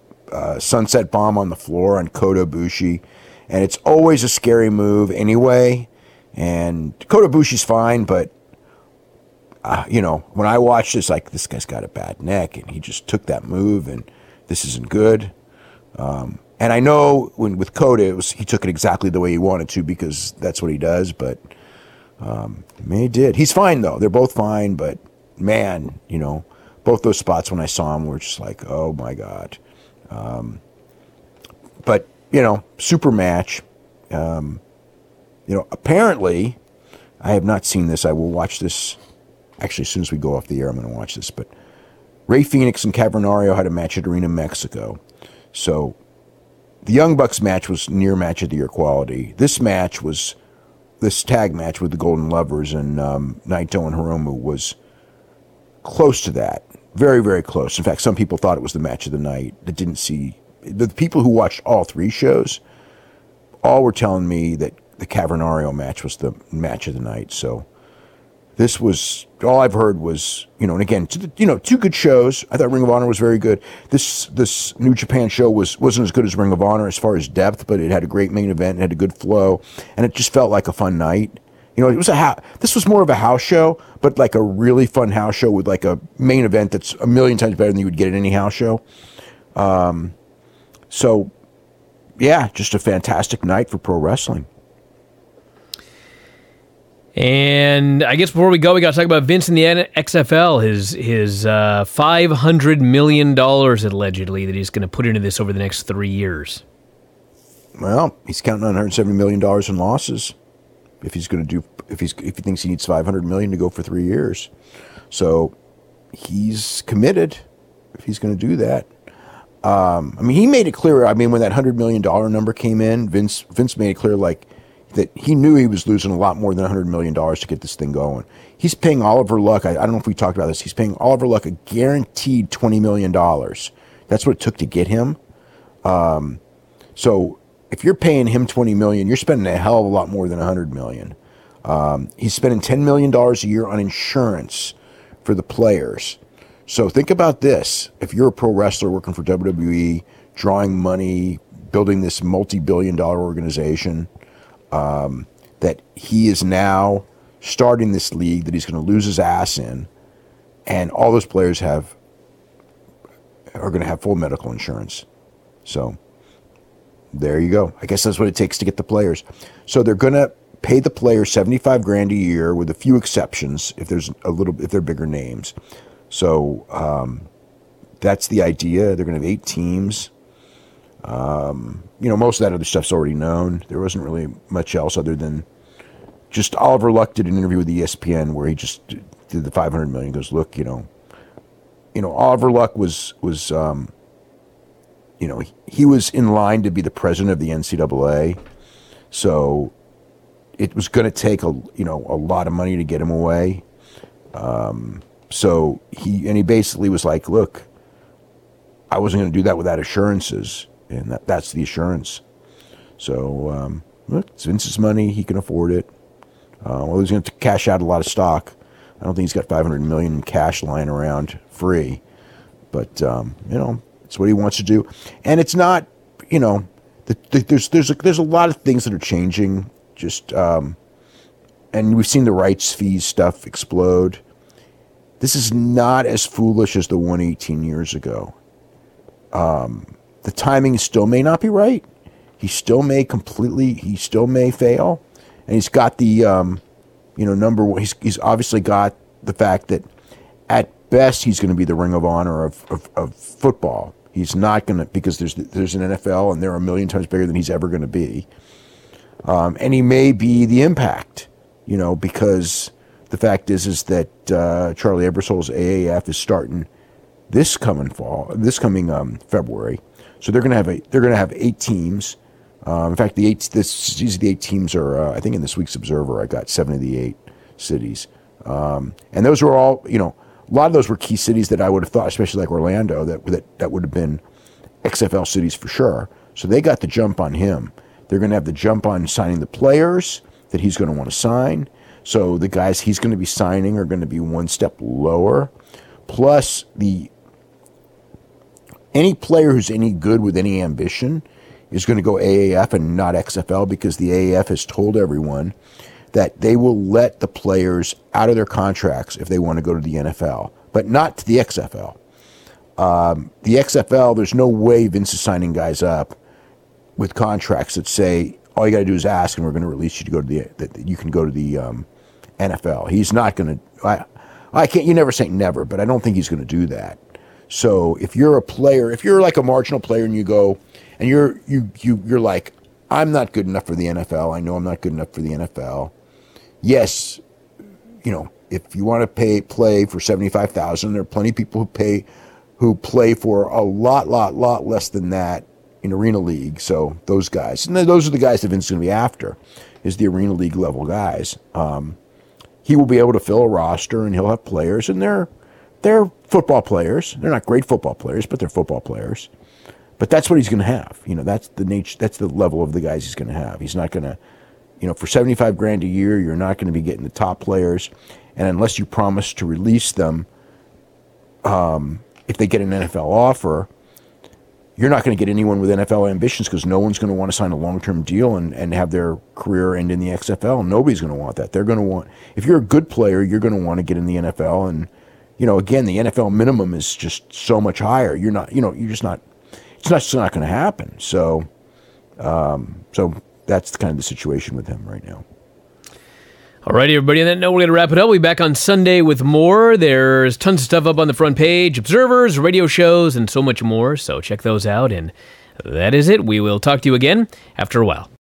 sunset bomb on the floor on Kota Ibushi, and it's always a scary move anyway. And Kota Ibushi's fine, but when I watched this, like, this guy's got a bad neck, and he just took that move, and this isn't good. And I know with Kota, he took it exactly the way he wanted to, because that's what he does. But he did. He's fine though. They're both fine. But man, both those spots when I saw him were just like, oh my god. But super match. Apparently, I have not seen this. I will watch this. Actually, as soon as we go off the air, I'm going to watch this. But Rey Fenix and Cavernario had a match at Arena Mexico. So the Young Bucks match was near match of the year quality. This tag match with the Golden Lovers and Naito and Hiromu was close to that. Very, very close. In fact, some people thought it was the match of the night. That didn't see... The people who watched all 3 shows all were telling me that the Cavernario match was the match of the night. So this was... All I've heard was, and again, 2 good shows. I thought Ring of Honor was very good. This New Japan show wasn't as good as Ring of Honor as far as depth, but it had a great main event, it had a good flow, and it just felt like a fun night. It was this was more of a house show, but like a really fun house show with like a main event that's a million times better than you would get at any house show. So, yeah, just a fantastic night for pro wrestling. And I guess before we go, we got to talk about Vince in the XFL. His $500 million allegedly that he's going to put into this over the next 3 years. Well, he's counting on $170 million in losses. If he thinks he needs $500 million to go for 3 years, so he's committed. If he's going to do that, he made it clear. When that $100 million number came in, Vince made it clear that he knew he was losing a lot more than $100 million to get this thing going. He's paying Oliver Luck, I don't know if we talked about this, he's paying Oliver Luck a guaranteed $20 million. That's what it took to get him. So if you're paying him $20 million, you're spending a hell of a lot more than $100 million. He's spending $10 million a year on insurance for the players. So think about this. If you're a pro wrestler working for WWE, drawing money, building this multi-billion-dollar organization, that he is now starting this league that he's going to lose his ass in, and all those players are going to have full medical insurance. So there you go. I guess that's what it takes to get the players. So they're going to pay the players $75,000 a year, with a few exceptions if they're bigger names. So that's the idea. They're going to have 8 teams. Most of that other stuff's already known. There wasn't really much else other than just Oliver Luck did an interview with ESPN where he just did the $500 million. He goes, look, Oliver Luck was he was in line to be the president of the NCAA, so it was going to take a lot of money to get him away. So he basically was like, look, I wasn't going to do that without assurances, and that's the assurance. So look, it's Vince's money; he can afford it. Well, he's going to cash out a lot of stock. I don't think he's got $500 million in cash lying around free, but it's what he wants to do, and it's not. There's a lot of things that are changing. Just and we've seen the rights fees stuff explode. This is not as foolish as the one 18 years ago. The timing still may not be right. He still may fail. And he's got the, number one. He's obviously got the fact that at best he's going to be the Ring of Honor of football. He's not going to, because there's an NFL and they're a million times bigger than he's ever going to be. And he may be the Impact, because the fact is that Charlie Ebersol's AAF is starting this coming February. So they're going to have 8 teams. In fact, these 8 teams are, I think in this week's Observer, I got 7 of the 8 cities. And those were all, a lot of those were key cities that I would have thought, especially like Orlando, that would have been XFL cities for sure. So they got the jump on him. They're going to have the jump on signing the players that he's going to want to sign. So the guys he's going to be signing are going to be one step lower. Plus, any player who's any good with any ambition is going to go AAF and not XFL, because the AAF has told everyone that they will let the players out of their contracts if they want to go to the NFL, but not to the XFL. The XFL, there's no way Vince is signing guys up with contracts that say all you got to do is ask and we're going to release you to go to you can go to the NFL. He's not going to. I can't. You never say never, but I don't think he's going to do that. So if you're a player, if you're like a marginal player and you go and you're like, I'm not good enough for the NFL. I know I'm not good enough for the NFL. Yes, if you want to play for $75,000, there are plenty of people who play for a lot less than that in Arena League. So those guys, and those are the guys that Vince is going to be after, is the Arena League level guys. He will be able to fill a roster, and he'll have players, and they're football players. They're not great football players, but they're football players. But that's what he's going to have. That's the nature. That's the level of the guys he's going to have. He's not going to, for $75,000 a year, you're not going to be getting the top players, and unless you promise to release them, if they get an NFL offer, you're not going to get anyone with NFL ambitions, because no one's going to want to sign a long-term deal and have their career end in the XFL. Nobody's going to want that. They're going to want, if you're a good player, you're going to want to get in the NFL. And, again, the NFL minimum is just so much higher. You're not, you're just not, it's just not going to happen. So that's kind of the situation with him right now. All right, everybody. On that note, we're going to wrap it up. We'll be back on Sunday with more. There's tons of stuff up on the front page, observers, radio shows, and so much more. So check those out. And that is it. We will talk to you again after a while.